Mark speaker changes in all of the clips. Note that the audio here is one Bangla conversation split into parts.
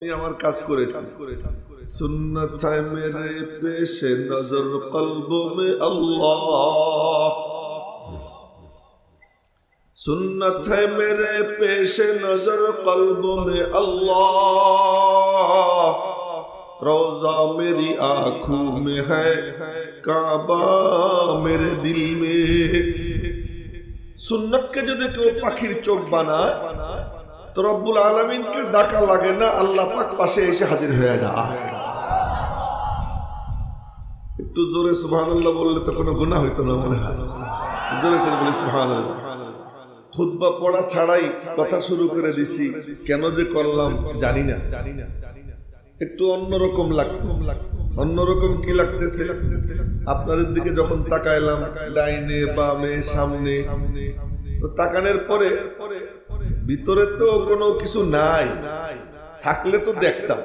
Speaker 1: আমার কাজ করেছি সুন্নত है मेरे पेश नजर कल्बों में अल्लाह सुन्नत है मेरे पेश नजर कल्बों में अल्लाह रोजा मेरी आंखों में है काबा मेरे दिल में सुन्नत के जो केउ पाखिर चोख बानाय तो रब्बुल आलमीन के डाका लागे ना अल्लाह पाक पाशे एसे हाजिर হয়ে যায় একটু জোরে সুবহানাল্লাহ বললে তো কোনো গুনাহ হইতো না মনে হয় জোরে সরে বলি সুবহানাল্লাহ খুতবা পড়া ছাড়াই কথা শুরু করে দিছি কেন যে করলাম জানি না একটু অন্যরকম লাগতেছে অন্যরকম কি লাগতেছে আপনাদের দিকে যখন তাকাইলাম ডাইনে বামে সামনে তো তাকানোর পরে ভিতরে তো কোনো কিছু নাই থাকলে তো দেখতাম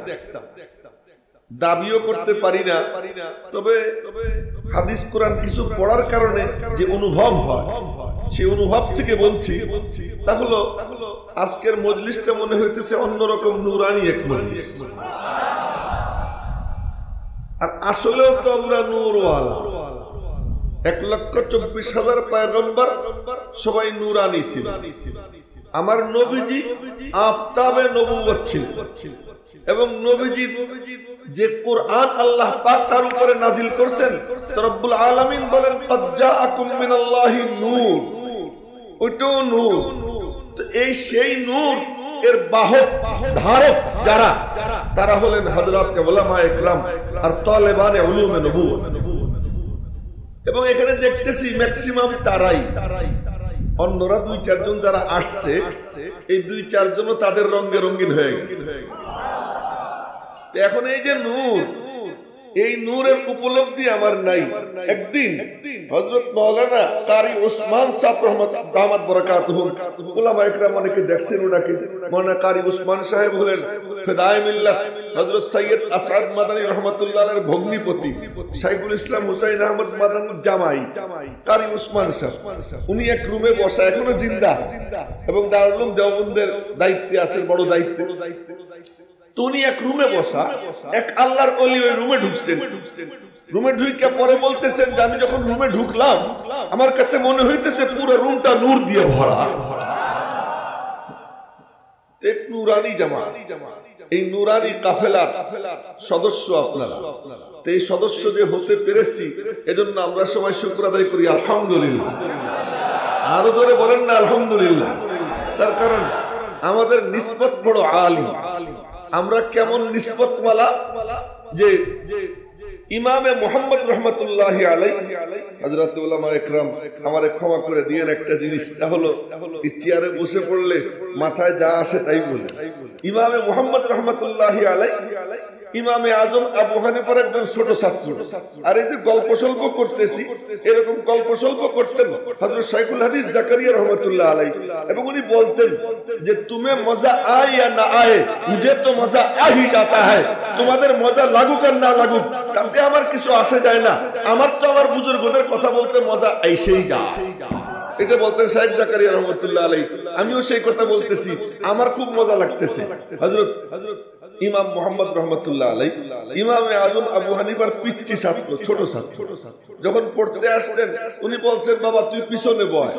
Speaker 1: দাবিও করতে পারি না তবে হাদিস কোরআন কিছু পড়ার কারণে যে অনুভব হয় সেই অনুভব থেকে বলছি তা হলো আজকের মজলিসটা মনে হইতেছে অন্যরকম নূরানি এক মজলিস আর আসলেও তো আমরা নূরওয়ালা 1,24,000 পয়গম্বর সবাই নূরানি ছিল আমার নবীজি আফতাবে নবুয়ত ছিল এবং নবীজি যে কোরআন আল্লাহ পাক তার উপরে নাজিল করেছেন রব্বুল আলামিন বলেন ক্বাদ জাআকুম মিনাল্লাহি নূর ওইটাও নূর তো এই সেই নূর এর বাহক ধারক যারা তারা হলেন হযরত উলামায়ে ইকরাম আর তালেবানে উলুমে নবুয়ত এবং এখানে দেখতেছি ম্যাক্সিমাম তারাই অন্যরা 2-4 জন যারা আসছে এই 2-4 জনও তাদের রঙে রঙিন হয়ে গেছে এখন এই যে নূর এই নূরের উপলব্ধি আমার নাই একদিন হযরত মাওলানা কারি ওসমান সাহেব রহমত দামাত বরকাতুহু উলামা ইকরাম অনেকে দেখছেন ওনাকে মাওলানা কারি ওসমান সাহেব হলেন ফিদায়ে মিল্লাত হযরত সৈয়দ আসাদ মাদানী রাহমাতুল্লাহ আলাইহির ভগ্নিপতি শাইখুল ইসলাম হুসাইন আহমদ মাদানী জামাই কারি ওসমান সাহেব উনি এক রুমে বসা এখনো জিন্দা এবং দারুল উলুম দেওবন্দের দায়িত্বে আছেন বড় দায়িত্ব তো উনি এক রুমে বসা এক আল্লাহর ওলি ওই রুমে ঢুকছেন রুমে ঢুকে পরে বলতেছেন যে আমি যখন রুমে ঢুকলাম আমার কাছে মনে হইতেছে পুরো রুমটা নূর দিয়ে ভরা এক নূরানি জামাত এই নূরানি কাফেলার সদস্য আপনারা তো এই সদস্য যে হতে পেরেছি এজন্য আমরা সবাই শুকর আদায় করি আলহামদুলিল্লাহ আরো জোরে বলেন না আলহামদুলিল্লাহ তার কারণ আমাদের নিসবত বড় আলী আমরা কেমন নিসবত ওয়ালা যে ইমামে মুহাম্মদ রাহমাতুল্লাহি আলাইহি হযরত উলামা ইকরাম আমারে ক্ষমা করে দিয়েন একটা জিনিস তা হলো এই চেয়ারে বসে পড়লে মাথায় যা আসে তাই বলে ইমামে মুহাম্মদ রাহমাতুল্লাহি আলাইহি ইমামে আজম আবু হানিফার একজন ছোট ছাত্র আর এই যে গল্পসল্প করতেছি এরকম গল্পসল্প করতেন হযরত শাইখুল হাদিস জাকারিয়া রাহমাতুল্লাহ আলাইহি এবং উনি বলতেন যে তুমি মজা আয় या না আয় মুঝে তো মজা আ হি जाता है তোমাদের মজা লাগুক আর না লাগুক তাতে আমার কিছু আসে যায় না আমার তো আমার বুজুর্গদের কথা বলতে মজা আইছেই গা এটা বলতেন শাইখ জাকারিয়া রাহমাতুল্লাহ আলাইহি আমিও সেই কথা বলতেছি আমার খুব মজা লাগতেছে হযরত ইমাম মুহাম্মদ রাহমাতুল্লাহ আলাইহি ইমামে আজম আবু হানিফার পিচ্চি ছাত্র ছোট ছাত্র যখন পড়তে আসছেন উনি বলছেন বাবা তুই পিছনে বস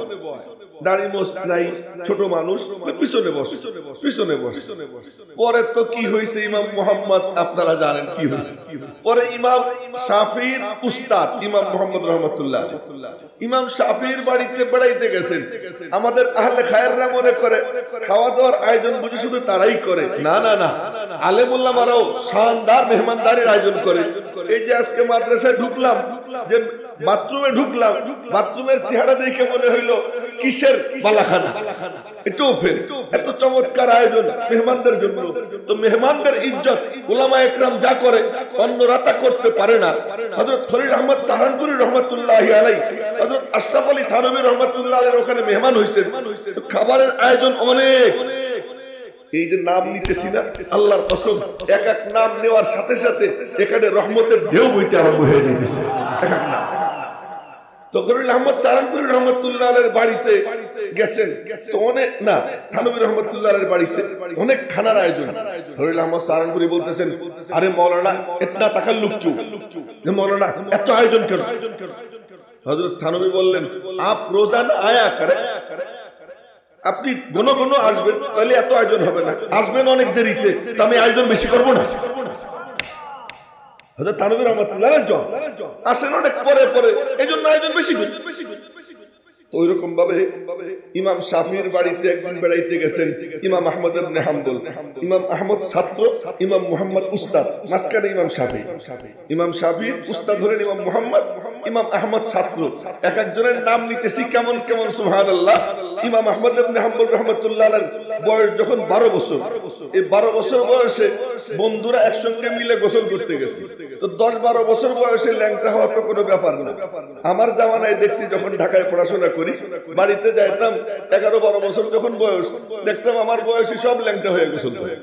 Speaker 1: দাড়ি মোছ নাই ছোট মানুষ পিছনে বস পিছনে বস পরে তো কি হইছে ইমাম মুহাম্মদ আপনারা জানেন কি হইছে পরে ইমাম শাফিঈর উস্তাদ ইমাম মুহাম্মদ রাহমাতুল্লাহ ইমাম শাফিঈর বাড়িতে বেড়াইতে গেছেন আমাদের আহলে খায়ররা মনে করে খাওয়া দাওয়ার আয়োজন বুঝি শুধু তারাই করে না না না আলেম উলামারাও শানদার মেহমানদারির আয়োজন করে এই যে আজকে মাদ্রাসায় ঢুকলাম যে বাথরুমে ঢুকলাম বাথরুমের চেহারা দেখে মনে হইলো কিসের বালাখানা এটাও ফের এত চমৎকার আয়োজন মেহমানদের জন্য তো মেহমানদের ইজ্জত উলামা ইকরাম যা করে অন্যরা তা করতে পারে না হযরত খলিল আহমদ সাহারানপুরী রাহমাতুল্লাহি আলাইহি হযরত আশরাফ আলী থানভী রাহমাতুল্লাহ আলাইহির ওখানে মেহমান হইছেন তো খাবারের আয়োজন অনেক এই যে নাম নিতেছি না আল্লাহর কসম এক এক নাম নেওয়ার সাথে সাথে এখানে রহমতের ঢেউ বইতে আরম্ভ হয়ে যাইতেছে এক এক নাম তখন আহমদ সাহারানপুরি রহমতুল্লাহ আলাইহির বাড়িতে গেছেন, তো অনেক না থানভী রহমতুল্লাহ আলাইহির বাড়িতে অনেক খানার আয়োজন। হরিল আহমদ সাহারানপুরি বলতেছেন, আরে মৌলানা ইতনা তাকাল্লুফ কিউ, মৌলানা এত আয়োজন কেন? হযরত থানভী বললেন, আপ রোজানা আয়া করে, আপনি ঘন ঘন আসবেন তাহলে এত আয়োজন হবে না, আসবেন অনেক দেরিতে তো আমি আয়োজন বেশি করব না। হযরত থানভী রহমাতুল্লাহ আলাইহি আসেন অনেক পরে পরে, এইজন্য আয়োজন বেশি করি। তো ওইরকম ভাবে ইমাম শাফিঈর বাড়িতে একদিন বেড়াইতে গেছেন ইমাম আহমদ ইবনে হাম্বল। ইমাম আহমদ ছাত্র, ইমাম মুহাম্মদ উস্তাদ, মাঝখানে ইমাম শাফিঈ। ইমাম শাফিঈ উস্তাদ হলেন ইমাম মুহাম্মদ, ইমাম আহমদ ছাত্র। এক একজনের নাম নিতেছি কেমন কেমন, সুবহানাল্লাহ। ইমাম আহমদ ইবনে হাম্বল রাহমাতুল্লাহ আলাইহি বয়স যখন 12 বছর, এই 12 বছর বয়সে বন্ধুরা একসঙ্গে মিলে গোসল করতে গেছে। তো 10-12 বছর বয়সে ল্যাংটা হওয়া তো কোনো ব্যাপার না। আমার জামানায় দেখছি যখন ঢাকায় পড়াশোনা করি, বাড়িতে যাইতাম 11-12 বছর যখন বয়স, দেখতাম আমার বয়সী সব ল্যাংটা হয়ে গোসল করে।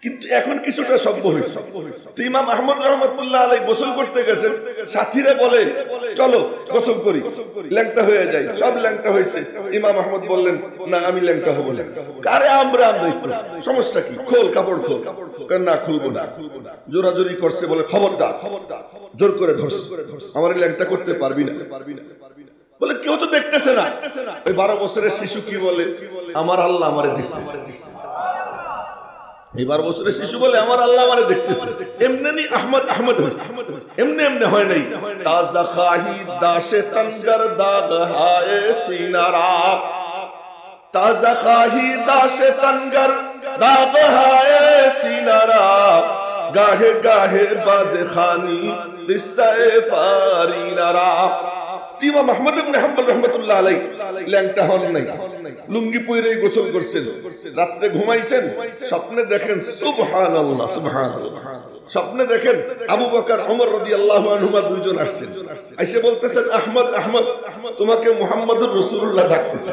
Speaker 1: কিন্তু এখন কিছুটা সভ্য হয়েছে। তো ইমাম আহমদ রহমতুল্লাহ আলাইহি গোসল করতে গেছেন, সাথীরা বলে চলো গোসল করি, ল্যাংটা হয়ে যায়। সব ল্যাংটা হয়েছে। ইমাম আহমদ বললেন, না আমি ল্যাংটা হবো না। আরে আমরা একটু সমস্যা কি, খোল কাপড় খোল। না খুলবো না। জোরাজোরি করছে, বলে খবরদার, জোর করে ধরস, আমার ল্যাংটা করতে পারবি না। বলে কেউ তো দেখতেছে না। ওই 12 বছরের শিশু কি বলে, আমার আল্লাহ আমারে দেখতেছে। এই 12 বছরের শিশু বলে আমার আল্লাহ আমারে দেখতেছে। এমনি আহমদ আহমদ হইছে, এমনি এমনি হয় নাই। তাজা খাহি দাশে তনগর দাগ হায় সিনারা, তাজা খাহি দাশে তনগর দাগ হায় সিনারা, গাহে গাহে বাজে খানি কিসসে ফারিনারা। ইমাম আহমদ ইবনে হাম্বল রাহমাতুল্লাহ আলাইহি ল্যাংটা হন নাই, লুঙ্গি পরেই গোসল করছেন। রাতে ঘুমাইছেন, স্বপ্নে দেখেন সুবহানাল্লাহ সুবহানাল্লাহ, স্বপ্নে দেখেন আবু বকর ওমর রাদিয়াল্লাহু আনহুমা দুইজন আসছেন। এসে বলতেছেন, আহমদ আহমদ তোমাকে মুহাম্মদুর রাসূলুল্লাহ ডাকতেছে।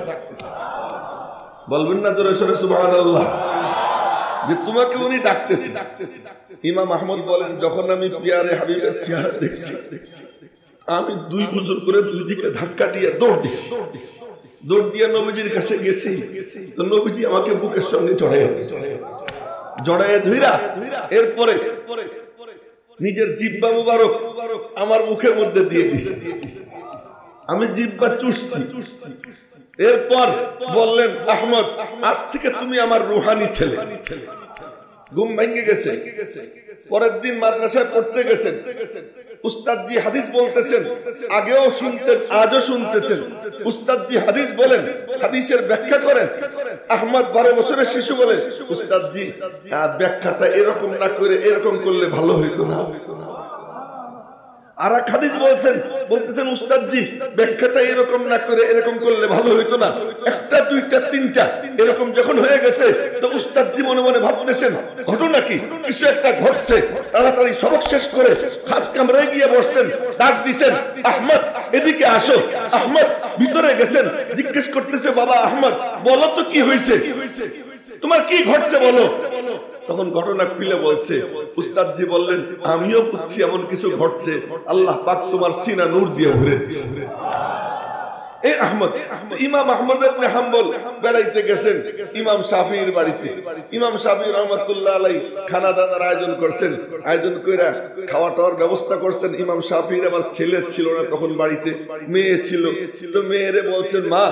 Speaker 1: বলবেন না জোরে সোরে সুবহানাল্লাহ, যে তোমাকে উনি ডাকতেছে। ইমাম আহমদ বলেন, যখন আমি প্রিয়ারে হাবিবের চেহারা দেখছি, আমি 2 বুজুর করে 2 দিকে ধাক্কা দিয়ে দৌড় দিছি। দৌড় দিয়ে নবীজির কাছে গেছি, তো নবীজি আমাকে বুকের সামনে জড়াইয়া ধইরা, এরপরে নিজের জিহ্বা মুবারক আমার মুখের মধ্যে দিয়ে দিছে। আমি জিহ্বা চুষছি। এরপর বললেন, আহমদ আজ থেকে তুমি আমার রুহানি ছেলে। ঘুম ভেঙে গেছে। পরের দিন মাদ্রাসায় পড়তে গেছেন। উস্তাদজি হাদিস বলতেছেন, আগেও শুনতেন আজও শুনতেছেন। উস্তাদজি হাদিস বলেন, হাদিসের ব্যাখ্যা করেন। আহমদ 12 বছরের শিশু বলে, উস্তাদজি ব্যাখ্যাটা এরকম না করে এরকম করলে ভালো হইতো না। আর এক হাদিস বলতেছেন, উস্তাদজি ব্যাখ্যাটা এরকম না করে এরকম করলে ভালো হইতো না। 1টা 2টা 3টা এরকম যখন হয়ে গেছে, তো উস্তাদজি মনে মনে ভাবতেছেন ঘটনা কি, কিছু একটা ঘটছে। তাড়াতাড়ি সবক শেষ করে হাজ কামরায় গিয়ে বসছেন, ডাক দিছেন, আহমদ এদিকে আসো। আহমদ ভিতরে গেছেন, জিজ্ঞেস করতেছে, বাবা আহমদ বলো তো কি হয়েছে, তোমার কি ঘটছে বলো। তখন ঘটনা খুলে বলছে। উস্তাদজি বললেন, আমিও বুঝছি এমন কিছু ঘটছে, আল্লাহ পাক তোমার সিনা নূর দিয়ে ভরে দিয়েছে। এই আহমদ, ইমাম আহমদ ইবনে হাম্বল বেড়াইতে গেছেন ইমাম শাফিঈর বাড়িতে। ইমাম শাফিঈ রাহমাতুল্লাহ আলাইহি খানা দানার আয়োজন করছেন। আয়োজন কইরা খাওয়া টাওয়ার ব্যবস্থা করছেন। ইমাম শাফিঈর আবার ছেলে ছিল না তখন, বাড়িতে মেয়ে ছিল। তো মেয়েরে বলছেন, মা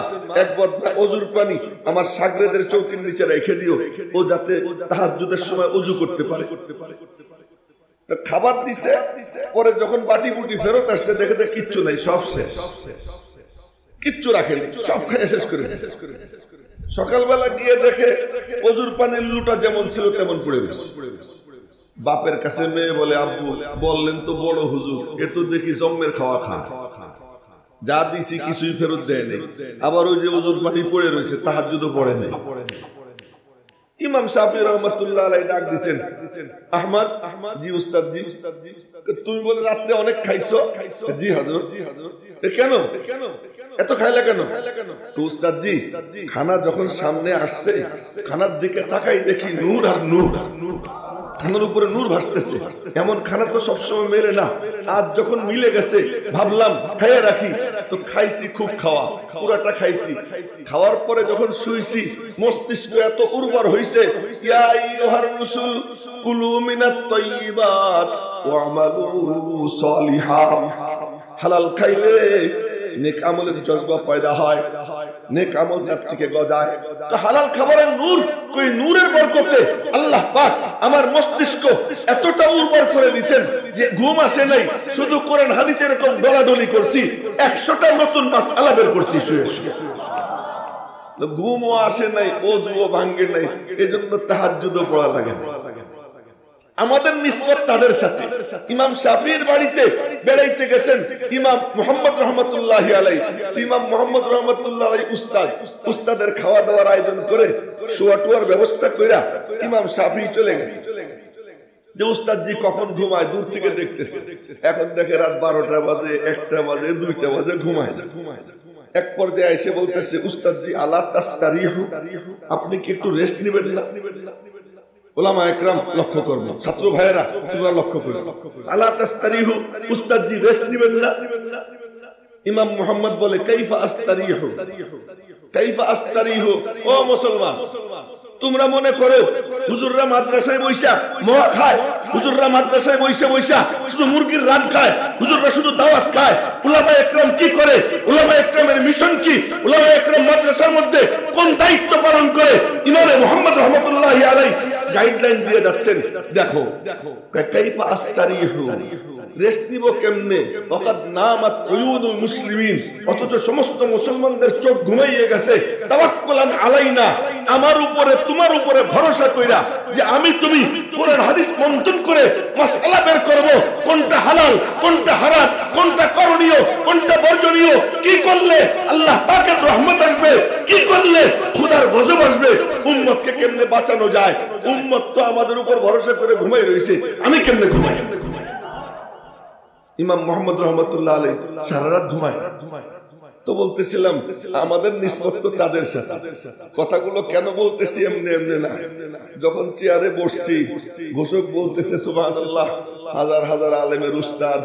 Speaker 1: এক বদনা ওযুর পানি আমার শাগরেদের চৌকির নিচে রেখে দিও, ও যাতে তাহাজ্জুদের সময় ওযু করতে পারে। তো খাবার দিছে। পরে যখন বাটি বুটি ফেরত আসছে, দেখে কিচ্ছু নাই, সব শেষ, কিচ্ছু রাখেনি, সব খেয়ে শেষ করে। সকালবেলা গিয়ে দেখে ওযুর পানির লুটা যেমন ছিল তেমন পড়ে গেছে। বাপের কাছে মেয়ে বলে, আব্বু বললেন তো বড় হুজুর, এ তো দেখি জম্মের খাওয়া খান, যা দিছি কিছুই ফেরত দেয়নি। আবার ওই যে ওযুর পানি পড়ে রয়েছে, তাহাজ্জুদও পড়ে নাই। ইমাম শাফিঈ রাহমাতুল্লাহ আলাইহি ডাক দিবেন, আহমদ, জি উস্তাদজি, তুমি বলে রাতে অনেক খাইছো? জি হযরত। কেন এত খাইলা কেন? তো উস্তাদজি খানা যখন সামনে আসছে, খানার দিকে তাকাই দেখি নূর আর নূর, খানার উপরে নূর ভাসতেছে। এমন খানা তো সবসময় মেলে না, আজ যখন মিলে গেছে ভাবলাম খাইয়ে রাখি, তো খাইছি, খুব খাওয়া, পুরাটা খাইছি। খাওয়ার পরে যখন শুইছি মস্তিষ্ক এত উর্বর হইছে, ইয়া আইয়ুহার রাসূল কুলু মিনাত তাইয়্যিবাত ওয়া আমালু সালিহান। হালাল খাইলে নেক আমলের জজবা পয়দা হয়, নেক আমল তার থেকে গজায়। তো হালাল খাবারের নূর, কই নূরের বরকতে আল্লাহ পাক আমার মস্তিষ্ক এতটা উর্বর করে দিয়েছেন যে ঘুম আসে নাই, শুধু কোরআন হাদিস এরকম দলাদলি করছি, 100টা নতুন মাসআলা বের করছি শুয়ে শুয়ে। ঘুমও আসে নাই, ওযুও ভাঙে নাই, এজন্য তাহাজ্জুদও পড়া লাগে না। আমাদের নিসবত তাদের সাথে। ইমাম শাফিঈর বাড়িতে বেড়াইতে গেছেন ইমাম মুহাম্মদ রাহমাতুল্লাহি আলাইহি। ইমাম মুহাম্মদ রাহমাতুল্লাহি আলাইহি উস্তাদের খাওয়া দাওয়ার আয়োজন করে শোয়া টোয়ার ব্যবস্থা কইরা ইমাম শাফিঈ চলে গেছে। যে উস্তাদজি কখন ঘুমায় দূর থেকে দেখতেছে, এখন দেখে রাত 12টা বাজে, 1টা বাজে, 2টা বাজে, ঘুমায়। এক পর্যায়ে এসে বলতেছে, উস্তাদজি আলা তাস্তারিহু, আপনি কি একটু রেস্ট নেবেন না? উলামা একরাম লক্ষ্য করবেন, ছাত্র ভাইয়েরা তোমরা লক্ষ্য করো, আলা তাস্তারিহু, উস্তাদজি রেস্ট নেবেন না? ইমাম মুহাম্মদ বলে কাইফা আস্তারিহু, কাইফা আস্তারিহু। ও মুসলমান, তোমরা মনে করো হুজুররা মাদ্রাসায় বইসা মদ খায়, হুজুররা মাদ্রাসায় বইসা বইসা শুধু মুরগির রান খায়, হুজুররা শুধু দাওয়াত খায়। উলামা একরাম কি করে? উলামা একরামের মিশন কি? উলামা একরাম মাদ্রাসার মধ্যে কোন দায়িত্ব পালন করে? ইমাম মুহাম্মদ রাহমাতুল্লাহি আলাইহি গাইডলাইন দিয়ে যাচ্ছেন। দেখো কাইফা আস্তারিহু, রেস্ট নিব কেমনে? ওয়াকাদ নামাত উয়ুনুল মুসলিমিন, অথচ সমস্ত মুসলমানদের চোখ ঘুমাইয়ে গেছে। তাওয়াক্কুলান আলাইনা, আমার উপরে তোমার উপরে ভরসা কইরা যে আমি তুমি কোরআন হাদিস মন্থন করে মাসআলা বের করব, কোনটা হালাল, কোনটা হারাম, কোনটা করণীয়, কোনটা বর্জনীয়, কি করলে আল্লাহ পাকের রহমত আসবে, কি করলে খোদার গজব আসবে, উম্মতকে কেমনে বাঁচানো যায়। উম্মত তো আমাদের উপর ভরসা করে ঘুমাই রইছে, আমি কেমনে ঘুমাই? ইমাম মুহাম্মদ রাহমাতুল্লাহ আলাইহি সারা রাত ঘুমায়। তো বলতেছিলাম আমাদের নিসবত তো তাদের সাথে। কথাগুলো কেন বলতেছি এমনি এমনি না, যখন চেয়ারে বসছি ঘোষক বলতেছে সুবহানাল্লাহ, হাজার হাজার আলেমের উস্তাদ,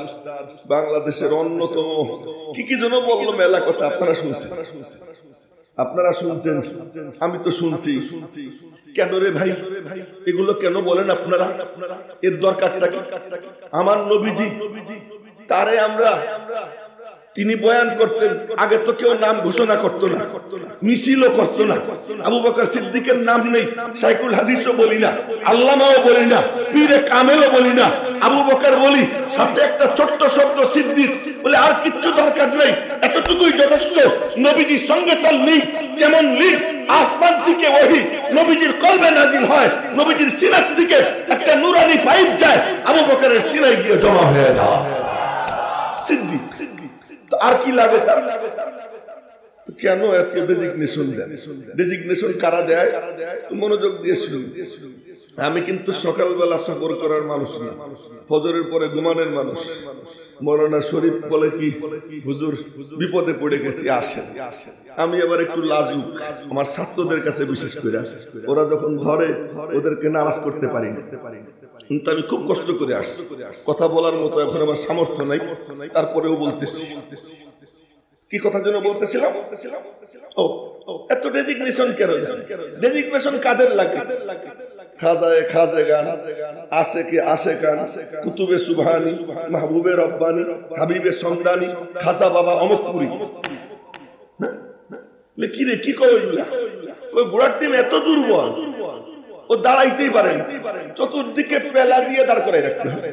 Speaker 1: বাংলাদেশের অন্যতম কি কি যেন বললো, মেলা কথা আপনারা শুনছেন, আপনারা শুনছেন, আমি তো শুনছি। কেন রে ভাই এগুলো কেন বলেন আপনারা? এর দরকারটা কি? আমার নবীজি তারে আমরা, তিনি বয়ান করতেন, আগে তো কেউ নাম ঘোষণা করতো না, মিছিলও করতো না। আবু বকর সিদ্দিকের নাম নেই, শাইখুল হাদিসও বলি না, আল্লামাও বলি না, পীরে কামেলও বলি না, আবু বকর বলি, সাথে একটা ছোট্ট শব্দ সিদ্দিক বলে, আর কিচ্ছু দরকার নেই, এতটুকুই যথেষ্ট। নবীজির সঙ্গে তার লিঙ্ক কেমন? লিঙ্ক আসমান থেকে ওহী নবীজির কলবে নাজিল হয়, নবীজির সিনার থেকে একটা নূরানি পাইপ যায়, আবু বকরের সিনায় গিয়ে জমা হয়ে যায় সিদ্দিক। আর কি লাগে তার? কেন এত ডেজিগনেশন দেন? ডেজিগনেশন কারা দেয়? মনোযোগ দিয়ে শুনুন। আমি কিন্তু সকালবেলা সফর করার মানুষ না, ফজরের পরে ঘুমানোর মানুষ। মৌলানা শরীফ বলে কি, হুজুর বিপদে পড়ে গেছি আসেন। আমি আবার একটু লাজুক, আমার ছাত্রদের কাছে বিশেষ করে, ওরা যখন ধরে ওদেরকে নারাজ করতে পারি না, কিন্তু আমি খুব কষ্ট করে আসছি। কথা বলার মতো এখন আমার সামর্থ্য নাই, তারপরেও বলতেছি। কি কথা যেন বলতেছিলাম? ও এত ডেজিগনেশন কেন? ডেজিগনেশন কাদের লাগে? খাজায়ে খাজেগান, আশেকে আশেকান, কুতুবে সুবহানি, মাহবুবে রব্বানি, হাবিবে সমদানি, খাজা বাবা অমরপুরি। কি রে কি কই? কই বুড়ার টিম এত দুর্বল, ও দাঁড়াইতেই পারে না, চতুর্দিকে পেলা দিয়ে দাঁড় করে রাখতে হবে।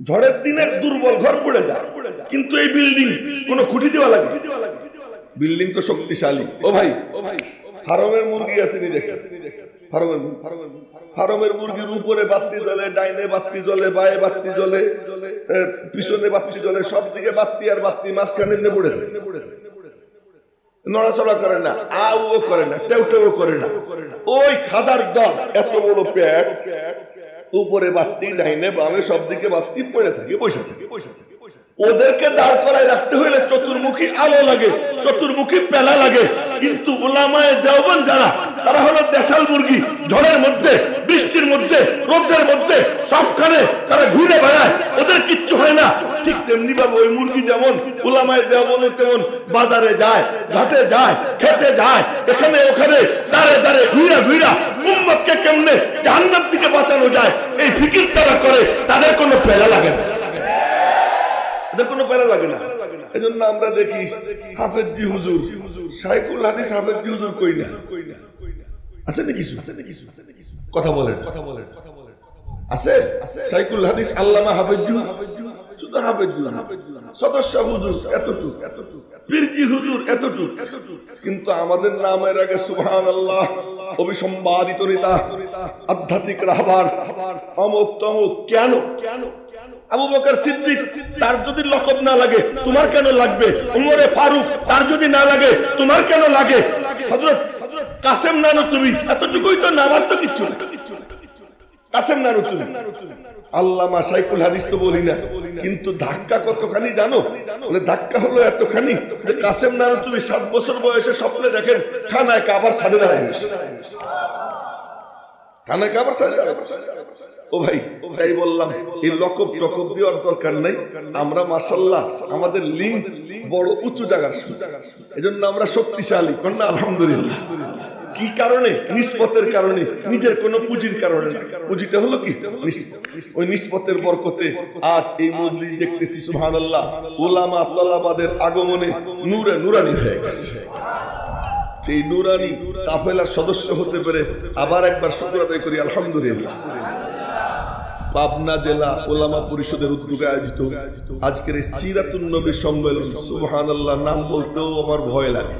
Speaker 1: ঝড়ের দিনে দুর্বল ঘর পড়ে যায়, কিন্তু এই বিল্ডিং কোন খুঁটি দেওয়া লাগে? বিল্ডিং তো শক্তিশালী। ও ভাই, ফার্মের মুরগি আছে নি দেখছেন? ফার্মের মুরগির উপরে বাতি জ্বলে, ডাইনে বাতি জ্বলে, বায়ে বাতি জ্বলে, পিছনে বাতি জ্বলে, সব দিকে বাতি আর বাতি, মাঝখানে এমনি পড়ে যায়, নড়াচড়া করে না, আউ করে না, টেউ টেউ করে না। ওই খাজার দল, এত বড় পেট, উপরে বাতি, ডাইনে বামে সব দিকে বাতি পড়ে থাকে, বসে থাকে। ওদেরকে দাঁড় করায় রাখতে হইলে চতুর্মুখী আলো লাগে, চতুর্মুখী পেলা লাগে। কিন্তু উলামায়ে দেওবন্দ যারা, তারা হলো দেশাল মুরগি, ঝড়ের মধ্যে, বৃষ্টির মধ্যে, রোদের মধ্যে সবখানে তারা ঘুরে বেড়ায়, ওদের কিচ্ছু হয় না। ঠিক তেমনি ভাবে ওই মুরগি যেমন উলামায়ে দেওবন্দ তেমন বাজারে যায়, ঘাটে যায়, খেতে যায়, এখানে ওখানে দাঁড়ে দাঁড়ে ঘুরা ঘুরা উম্মতকে কেমনে জাহান্নাম থেকে বাঁচানো যায় এই ফিকির তারা করে। তাদের কোনো প্যারা লাগে না, তাদের কোনো প্যারা লাগে না। এজন্য আমরা দেখি হাফেজ জি হুজুর, শাইখুল হাদিস হাফেজ জি হুজুর কই না, আছে নাকি কিছু? কথা বলেন, আছে শাইখুল হাদিস আল্লামা হাফেজ জি, শুধু হাফেজ জি, সদস্য হুজুর এতটুক, পীরজি হুজুর এতটুক। কিন্তু আমাদের নামের আগে সুবহানাল্লাহ অবিসম্বাদিত নেতা, আধ্যাত্মিক রাহবার, অমুক তমুক। কেন? আবু বকর সিদ্দিক, তার যদি লকব না লাগে তোমার কেন লাগবে? উমরে ফারুক, তার যদি না লাগে তোমার কেন লাগে? হযরত কাসেম নানুতুবি, এতটুকুই তো না, আমার তো কিচ্ছু না। কাসেম নানুতুবি, আল্লামা শাইখুল হাদিস তো বলি না, কিন্তু ধাক্কা কতখানি জানো? বলে ধাক্কা হলো এতখানি যে কাসেম নানুতুবি 7 বছর বয়সে স্বপ্নে দেখেন খানায় কাবার সাথে দাঁড়ায় গেছে, খানায় কাবার সাথে দাঁড়ায় গেছে। ও ভাই, তাই বললাম এই লকব টকব দেওয়ার দরকার নাই। আমরা মাশাআল্লাহ আমাদের লিঙ্ক বড় উঁচু জায়গার, এজন্য আমরা শক্তিশালী। কন্যা আলহামদুলিল্লাহ। কি কারণে? নিসবতের কারণে, নিজের কোনো পুঁজির কারণে না। পুঁজিটা হলো কি? ওই নিসবতের বরকতে আজ এই মজলিস দেখতেছি সুবহানাল্লাহ উলামা তলাবাদের আগমনে নূরে নূরানি হয়ে গেছে। সেই নূরানি কাফেলার সদস্য হতে পেরে আবার একবার শুকর আদায় করি আলহামদুলিল্লাহ। পাবনা জেলা ওলামা পরিষদের উদ্যোগে আয়োজিত আজকের এই সিরাতুন নবী সম্মেলন, সুবহানাল্লাহ, নাম বলতেও আমার ভয় লাগে।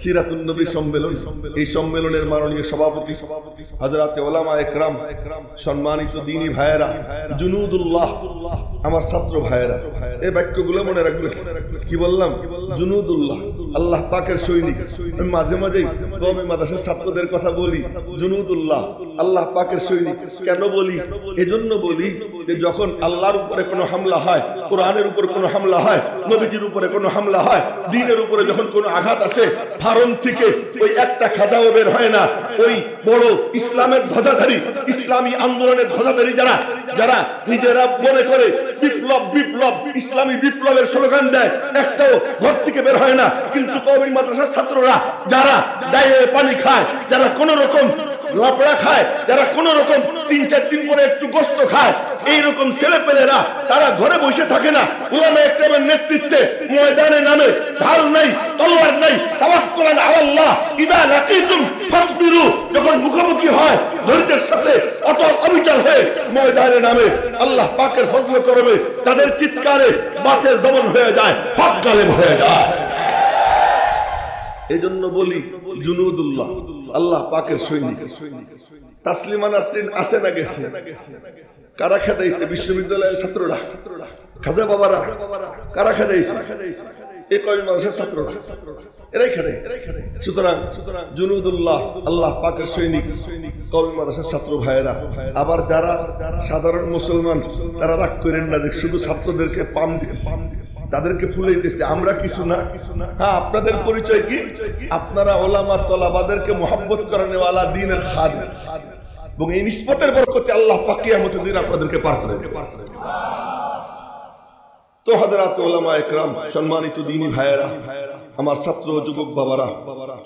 Speaker 1: সিরাতুন নবী সম্মেলন, এই সম্মেলনের মাননীয় সভাপতি হযরতে উলামা একরাম, সম্মানিত দ্বীনী ভাইয়েরা, জুনুদুল্লাহ, আমার ছাত্র ভাইয়েরা, এই বাক্যগুলো মনে রাখবেন। কি বললাম? জুনুদুল্লাহ, আল্লাহ পাকের সৈনিক। আমি মাঝে মাঝে কওমি মাদ্রাসার ছাত্রদের কথা বলি, জুনুদুল্লাহ, আল্লাহ পাকের সৈনিক। কেন বলি? এজন্য বলি যে যখন আল্লাহর উপরে কোনো হামলা হয়, কোরআনের উপর কোনো হামলা হয়, নবীজির উপরে কোনো হামলা হয়, দ্বীনের উপরে যখন কোনো আঘাত আসে, ফারম থেকে ওই একটা খাজাও বের হয় না। ওই বড় ইসলামের ধ্বজাধারী, ইসলামী আন্দোলনের ধ্বজাধারী যারা যারা নিজেরা মনে করে বিপ্লব বিপ্লব, ইসলামী বিপ্লবের স্লোগান দেয়, একটাও ঘর থেকে বের হয় না। কিন্তু কওমি মাদ্রাসার ছাত্ররা যারা দায়ে পানি খায়, যারা কোন রকম লাপড়া খায়, যারা কোন রকম 3-4 দিন পরে একটু গোশত খায়, এইরকম ছেলেপেলেরা তারা ঘরে বসে থাকে না। উলামা একরামের নেতৃত্বে ময়দানে নামে, ঢাল নাই, তলোয়ার নাই, তাওয়াক্কুলান আলাল্লাহ, ইদা লাকিতুম ফাসবিরু, যখন মুখোমুখি হয় ধৈর্যের সাথে অটল অবিচল হয়ে ময়দানে নামে, আল্লাহ পাকের ফজল করবে, তাদের চিৎকারে বাতিল দমন হয়ে যায়, হক গালেব হয়ে যায়। এই জন্য বলি জুনুদুল্লাহ, আল্লাহ পাকের সৈনিক। তাসলিমা নাসরিন আসে না গেছে? কারা খেদাইছে? বিশ্ববিদ্যালয়ের ছাত্ররা, খাজা বাবারা। কারা খেদাইছে? এই কওমি মাদ্রাসার ছাত্ররা, এরাই খেদাইছে। সুতরাং জুনুদুল্লাহ, আল্লাহ পাকের সৈনিক, কওমি মাদ্রাসার ছাত্র ভাইয়েরা। আবার যারা সাধারণ মুসলমান তারা রাগ করেন না, দেখ শুধু ছাত্রদেরকে পাম দিতেছে, তাদেরকে ফুলাইতেছে, আমরা কিছু না। হ্যাঁ, আপনাদের পরিচয় কি? আপনারা ওলামা তলাবাদেরকে মুহাব্বত করানেওয়ালা দ্বীনের খাদিম, এবং এই নিসবতের বরকতে আল্লাহ পাক কিয়ামতের দিন আপনাদেরকে পার করে দেবে। তো হযরত উলামা একরাম, সম্মানিত দ্বীনী ভাইয়েরা, আমার ছাত্র যুবক বাবারা,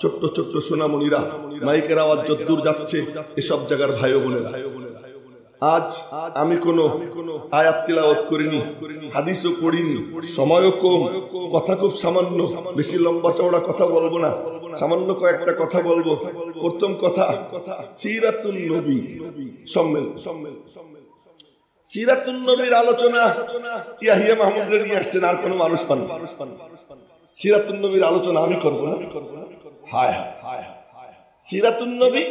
Speaker 1: ছোট্ট ছোট্ট সোনামণিরা, মাইকের আওয়াজ যদ্দূর যাচ্ছে এসব জায়গার ভাই ও বোনেরা, আজ আমি কোন আয়াত তিলাওয়াত করিনি, হাদিসও পড়িনি, সময়ও কম, কথা খুব সামান্য, বেশি লম্বা চওড়া কথা বলবো না, সামান্য কয়েকটা কথা বলবো। প্রথম কথা, সিরাতুন নবী সম্মেলন। সিরাতুন নবীর আলোচনা ইয়াহিয়া মাহমুদ রে নিয়ে আসছেন, আর কোনো মানুষ পান। সিরাতুন নবীর আলোচনা আমি করব না? হায় হায়, সিরাতুন নবী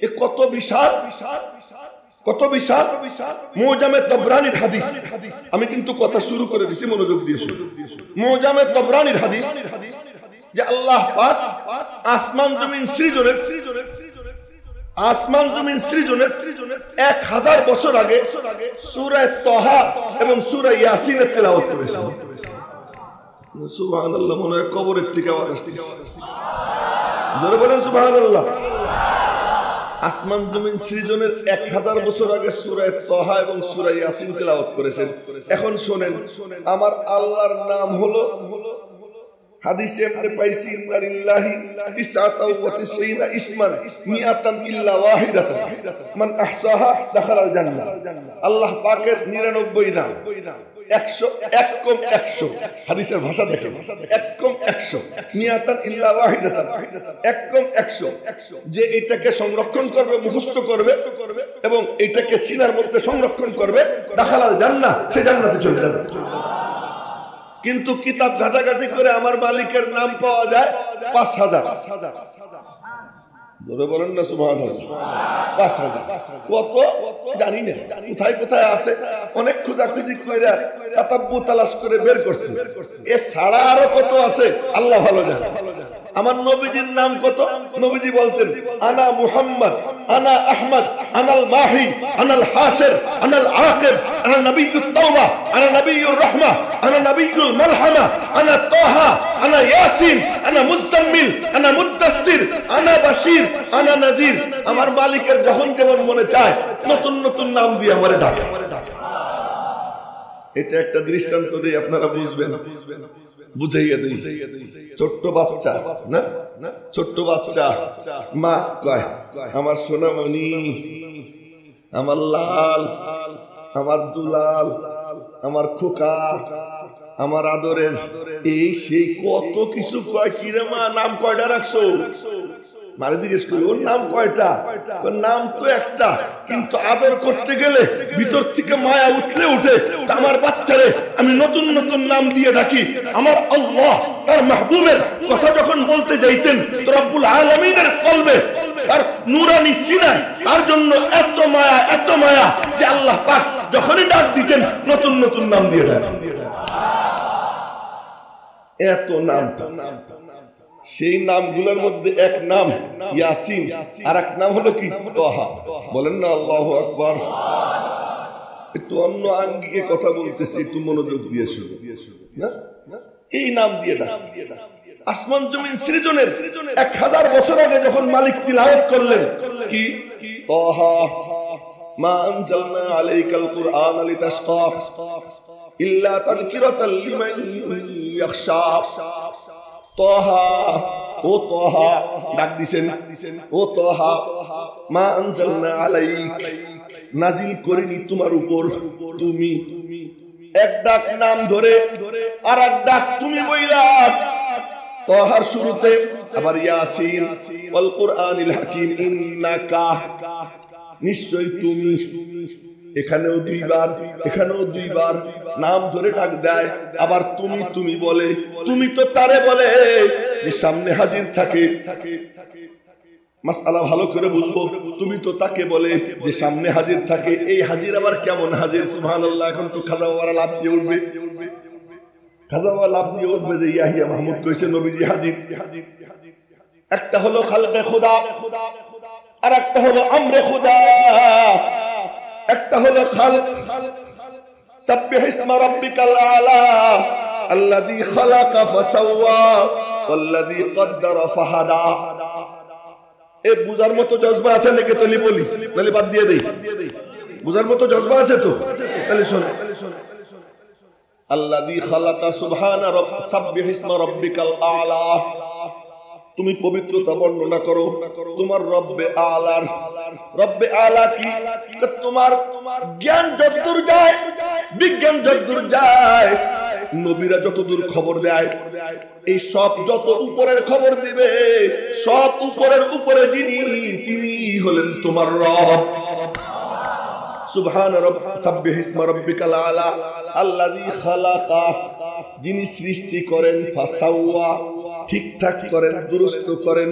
Speaker 1: এ কত বিশাল, কত বিশাল। মুজামে তবরানির হাদিস, আমি কিন্তু কথা শুরু করে দিছি, মনোযোগ দিয়ে শুনুন। মুজামে তবরানির হাদিস যে আল্লাহ পাক আসমান জমিন সৃজনের, আসমান জমিন সৃজনের 1000 বছর আগে সূরা তাহা এবং সূরা ইয়াসিনের তেলাওয়াত করেছেন। সুবহানাল্লাহ, মনে হয় কবরের থেকে আওয়াজ আসছে। জোরে বলেন সুবহানাল্লাহ। আসমান জমিন সৃজনের 1000 বছর আগে সূরা তাহা এবং সূরা ইয়াসিন তেলাওয়াত করেছেন। এখন শুনেন, আমার আল্লাহর নাম হলো, হাদিসে আমরা পাইছি ইন্নালিল্লাহি 99 ইসমান মিআতান ইল্লা ওয়াহিদাতান মান আহসাহা দাখালাল জান্নাহ। আল্লাহ পাকের 99 নাম, 100 এক কম 100, হাদিসের ভাষা দেখেন, এক কম 100, মিআতান ইল্লা ওয়াহিদাতান, এক কম 100, যে এটাকে সংরক্ষণ করবে, মুখস্থ করবে এবং এটাকে সিনার মধ্যে সংরক্ষণ করবে, দাখালাল জান্নাহ, সে জান্নাতে চলে যাবে। কিন্তু কিতাব ঘাটাঘাটি করে আমার মালিকের নাম পাওয়া যায় 5000। ধরে বলেন না সুবহানাল্লাহ, 5000 কত জানি না, কোথায় কোথায় আছে, অনেক খোঁজাখুঁজি করে তাতাব্বু তালাশ করে বের করছে। এ ছাড়া আরো কত আছে আল্লাহ ভালো জানে। আমার নবীজির নাম কত? নবীজি বলতেন, আনা মুহাম্মদ, আনা আহমদ, আনাল মাহি, আনাল হাসির, আনাল আকিব, আনা নবিয়্যুত তাওবা, আনা নবিয়্যুর রাহমা, আনা নবিয়্যুল মালহামা, আনা তাহা, আনা ইয়াসিন, আনা মুজাম্মিল, আনা মুদ্দাসসির, আনা বাশির, আনা নাজির। আমার মালিকের যখন যেমন মনে চায় নতুন নতুন নাম দিয়ে আমারে ডাকে। এটা একটা দৃষ্টান্ত দিয়ে আপনারা বুঝবেন, বুঝাইয়া দেই। ছোট্ট বাচ্চা না, ছোট্ট বাচ্চা মা কয়, আমার সোনামণি, আমার লাল, আমার দুলাল, আমার খোকা, আমার আদরের, এই সেই কত কিছু কয়। কিরে মা, নাম কয়টা রাখছো? মারে জিজ্ঞেস করি, ওর নাম কয়টা? নাম তো একটা, কিন্তু আদর করতে গেলে ভিতর থেকে মায়া উঠলে উঠে। আমার বাচ্চারে আমি নতুন নতুন নাম দিয়ে ডাকি। আমার আল্লাহ তার মাহবুবের কথা যখন বলতে যাইতেন, তো রব্বুল আলামিনের কলবে, তার নূরানি সিনায় তার জন্য এত মায়া, এত মায়া যে আল্লাহ পাক যখনই ডাক দিতেন নতুন নতুন নাম দিয়ে ডাকেন। এত নাম, সেই নামগুলোর মধ্যে এক নাম ইয়াসিন, আর এক নাম হলো কি? তাহা। বলেন না আল্লাহু আকবার। একটু অন্য আঙ্গিকে কথা বলতেছি, একটু মনোযোগ দিয়ে শুনুন। এই নাম দিয়ে ডাক। আসমান জমিন সৃজনের 1000 বছর আগে যখন মালিক তিলাওয়াত করলেন, কি? তাহা মা আনজালনা আলাইকাল কুরআনা লিতাশকা ইল্লা তাযকিরাতাল লিমান ইয়াখশা। তাহা, ও তাহা, ডাক দিছেন, ও তাহা, মা আনজালনা আলাইক, নাজিল করিনি তোমার উপর, তুমি। এক ডাক নাম ধরে আর এক ডাক তুমি বইলা। তাহার শুরুতে আবার ইয়াসিন ওয়াল কুরআনিল হাকিম ইন্নাকা, নিশ্চয় তুমি। এখানেও দুইবার, এখানেও দুইবার নাম ধরে ডাক দেয়। আবার তুমি তুমি বলে, তুমি তো তারে বলে যে সামনে হাজির থাকে। মাসআলা ভালো করে বুঝবো, তুমি তো তাকে বলে যে সামনে হাজির থাকে। এই হাজির আবার কেমন হাজির? সুবহানাল্লাহ। এখন তো খাজা বাবারা লাভ দিয়ে উঠবে, খাজা বাবা লাভ দিয়ে উঠবে যে ইয়াহিয়া মাহমুদ কইছে নবীজি হাজির। একটা হলো খালকে খোদা, আর একটা হলো আমরে খোদা। একটা হলো খালক, সাব্বিহ ইসমা রাব্বিকাল আলা আল্লাযী খালাকা ফাসাওয়া ওয়াল্লাযী কদ্দারা ফাহাদা। এ বুঝার মতো জজবা আছে নাকি? তলি বলি, নালে বাদ দিয়ে দেই। বুঝার মতো জজবা আছে তো? তাহলে শোনো, আল্লাযী খালাকা সুবহানা রাব্বিকা সাব্বিহ ইসমা রাব্বিকাল আলা। তুমি পবিত্রতা বর্ণনা করো তোমার রব্বে আলার। রব্বে আলা কি? তোমার জ্ঞান যতদূর যায়, বিজ্ঞান যতদূর যায়, নবীরা যতদূর খবর দেয়, এই সব যত উপরের খবর দিবে, সব উপরের উপরে যিনি, তিনি হলেন তোমার রব। সুবহান রাব্বিকা সাব্বিহ ইসমা রাব্বিকাল আলা আল্লাযী খালাকা, যিনি সৃষ্টি করেন, ফাসাওয়া, ঠিকঠাক করেন, দুরুস্ত করেন,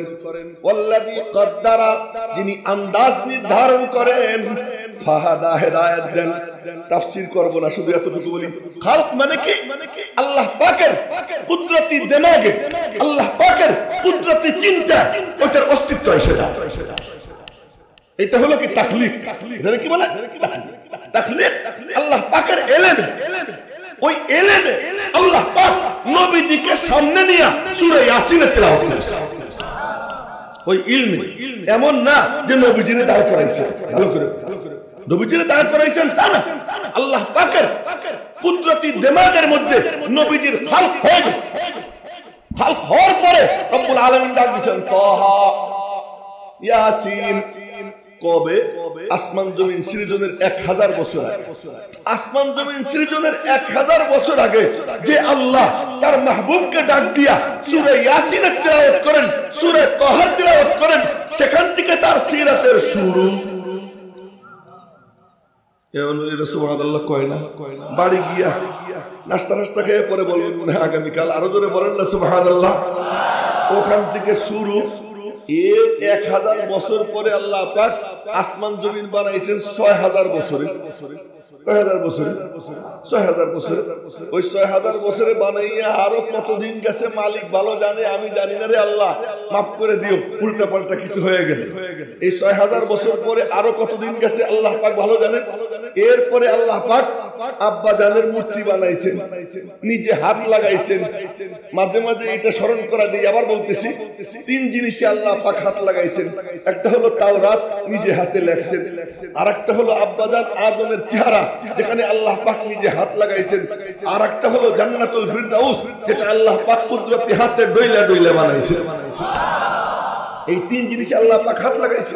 Speaker 1: ওয়াল্লাযী কদ্দারা, যিনি আন্দাজ নির্ধারণ করেন, ফাহাদা, হেদায়েত দেন। তাফসীর করব না, শুধু এতটুকু বলি, খালক মানে কি? আল্লাহ পাকের কুদরতি দিমাগে, আল্লাহ পাকের কুদরতি চিন্তা, ওটার অস্তিত্ব এসে যায়। এটা হলো কি? তাখলিক। এটা কি বলে? তাখলিক। আল্লাহ পাকের ইলমে, ওই ইলমে আল্লাহ পাক নবীজিকে সামনে নিয়ে সূরা ইয়াসিনের তেলাওয়াত করেছেন। ওই ইলমে। এমন না যে নবীজিরে দাঁড় করাইছে, ভালো করে নবীজিরে দাঁড় করাইছেন তা না, আল্লাহ পাকের কুদরতি দিমাগের মধ্যে নবীজির খালক হয়ে গেছে। খালক হওয়ার পরে রব্বুল আলামিন ডাক দিয়েছেন তাহা ইয়াসিন। কবে? আসমান জমিন সৃজনের 1000 বছর আগে। আসমান জমিন সৃজনের 1000 বছর আগে যে আল্লাহ তার মাহবুবকে ডাক দিয়া সূরা ইয়াসিনের তিলাওয়াত করেন, সূরা তাহার তিলাওয়াত করেন, সেখান থেকে তার সিরাতের শুরু। সুবহানাল্লাহ কয় না? বাড়ি গিয়া নাস্তা নাস্তা খেয়ে পরে বলবেন আগামীকাল আরো জোরে বলেন না সুবহানাল্লাহ। ওখান থেকে শুরু। এর 1000 বছর পরে আল্লাহ পাক আসমান জমিন বানাইছেন 6000 বছরে। 6000 বছরে, 6000 বছরে। ওই 6000 বছরে বানাইয়া আরো কতদিন গেছে মালিক ভালো জানে, আমি জানি না রে আল্লাহ, মাফ করে দিও, উল্টা পাল্টা কিছু হয়ে গেছে। এই 6000 বছর পরে আরো কতদিন গেছে আল্লাহ পাক ভালো জানে। এরপরে আল্লাহ পাক আব্বা জানের মূর্তি বানাইছেন, নিজে হাত লাগাইছেন। মাঝে মাঝে এটা স্মরণ করা দিই, আবার বলতেছি 3 জিনিসে আল্লাহ পাক হাত লাগাইছেন। একটা হলো তাওরাত, নিজে হাতে লেখছেন। আর একটা হলো আব্বা জান আদমের চেহারা, যেখানে আল্লাহ পাক নিজে হাত লাগাইছেন। আর একটা হলো জান্নাতুল ফিরদাউস, যেটা আল্লাহ পাক কুদরতি হাতে ডইলা ডইলা বানাইছেন। এই 3 জিনিস আল্লাহ পাক হাত লাগাইছে।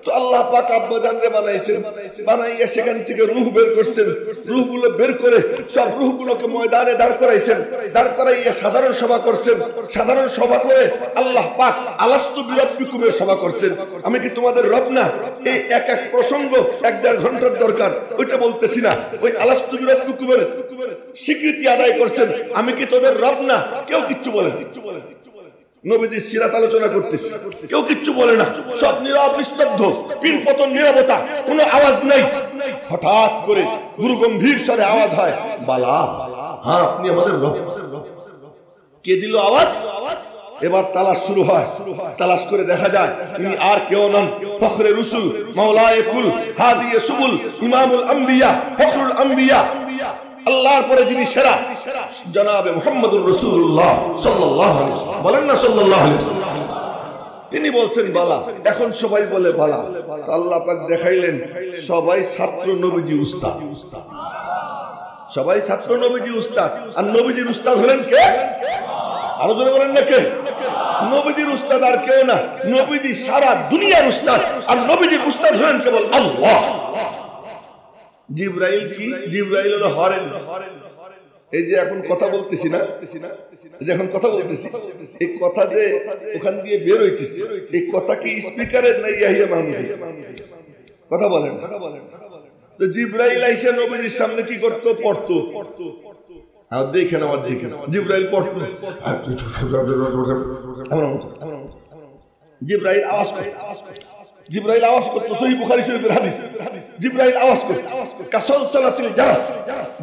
Speaker 1: তো আল্লাহ পাক আব্বা জানরে বানাইছেন, বানাইয়া সেখান থেকে রূহ বের করছেন। রূহগুলো বের করে সব রূহগুলোকে ময়দানে দাঁড় করাইছেন। দাঁড় করাইয়া সাধারণ সভা করছেন। সাধারণ সভা করে আল্লাহ পাক আলাস্তু বিরাব্বিকুমের সভা করছেন। আমি কি তোমাদের রব না? এই এক এক প্রসঙ্গ 1-1.5 ঘন্টার দরকার, ওইটা বলতেছি না। ওই আলাস্তু বিরাব্বিকুমের স্বীকৃতি আদায় করছেন, আমি কি তোদের রব না? কেউ কিচ্ছু বলে না। নবীজির সিরাত আলোচনা করতেছি, কেউ কিচ্ছু বলে না, সব নীরব নিস্তব্ধ, পিনপতন নীরবতা, কোনো আওয়াজ নাই। হঠাৎ করে গুরু গম্ভীর স্বরে আওয়াজ হয়, বালা, হ্যাঁ আপনি আমাদের রব। কে দিল আওয়াজ? এবার তালাশ শুরু হয়। তালাশ করে দেখা যায় তিনি আর কেউ নন, ফখরে রসুল, মাওলায়ে কুল, হাদিয়ে সুবুল, ইমামুল আম্বিয়া, ফখরুল আম্বিয়া, আল্লাহর পরে যিনি সেরা, জনাবে মুহাম্মদুর রাসূলুল্লাহ সাল্লাল্লাহু আলাইহি ওয়াসাল্লাম। বলেন না সাল্লাল্লাহু আলাইহি ওয়াসাল্লাম। তিনি বলছেন বালা। এখন সবাই বলে বালা। আল্লাহ পাক দেখাইলেন সবাই ছাত্র নবীজি উস্তাদ। সবাই ছাত্র নবীজি উস্তাদ। আর নবীজির উস্তাদ হলেন কে? আরো জোরে বলেন না কে? নবীজির উস্তাদ আর কেউ না, নবীজি সারা দুনিয়ার উস্তাদ। আর নবীজির উস্তাদ হলেন কেবল আল্লাহ। জিবরাইল কি? জিবরাইল হলো হরেন। এই যে এখন কথা বলতেছি না, এখন কথা বলতেছি, এই কথা যে ওখান দিয়ে বের হইতেছে, এই কথা কি স্পিকারে না ইয়াহিয়া মাহমুদ? কথা বলেন। তো জিবরাইল আইসা নবীজির সামনে কি করতো? পড়তো। আর দেখেন, আমার দেখেন, জিবরাইল পড়তো। জিবরাইল আওয়াজ করতো। জিবরাইল আওয়াজ করতো, সহিহ বুখারী শরীফের হাদিস। জিবরাইল আওয়াজ করতো, কাসলসালাতিল জারাস,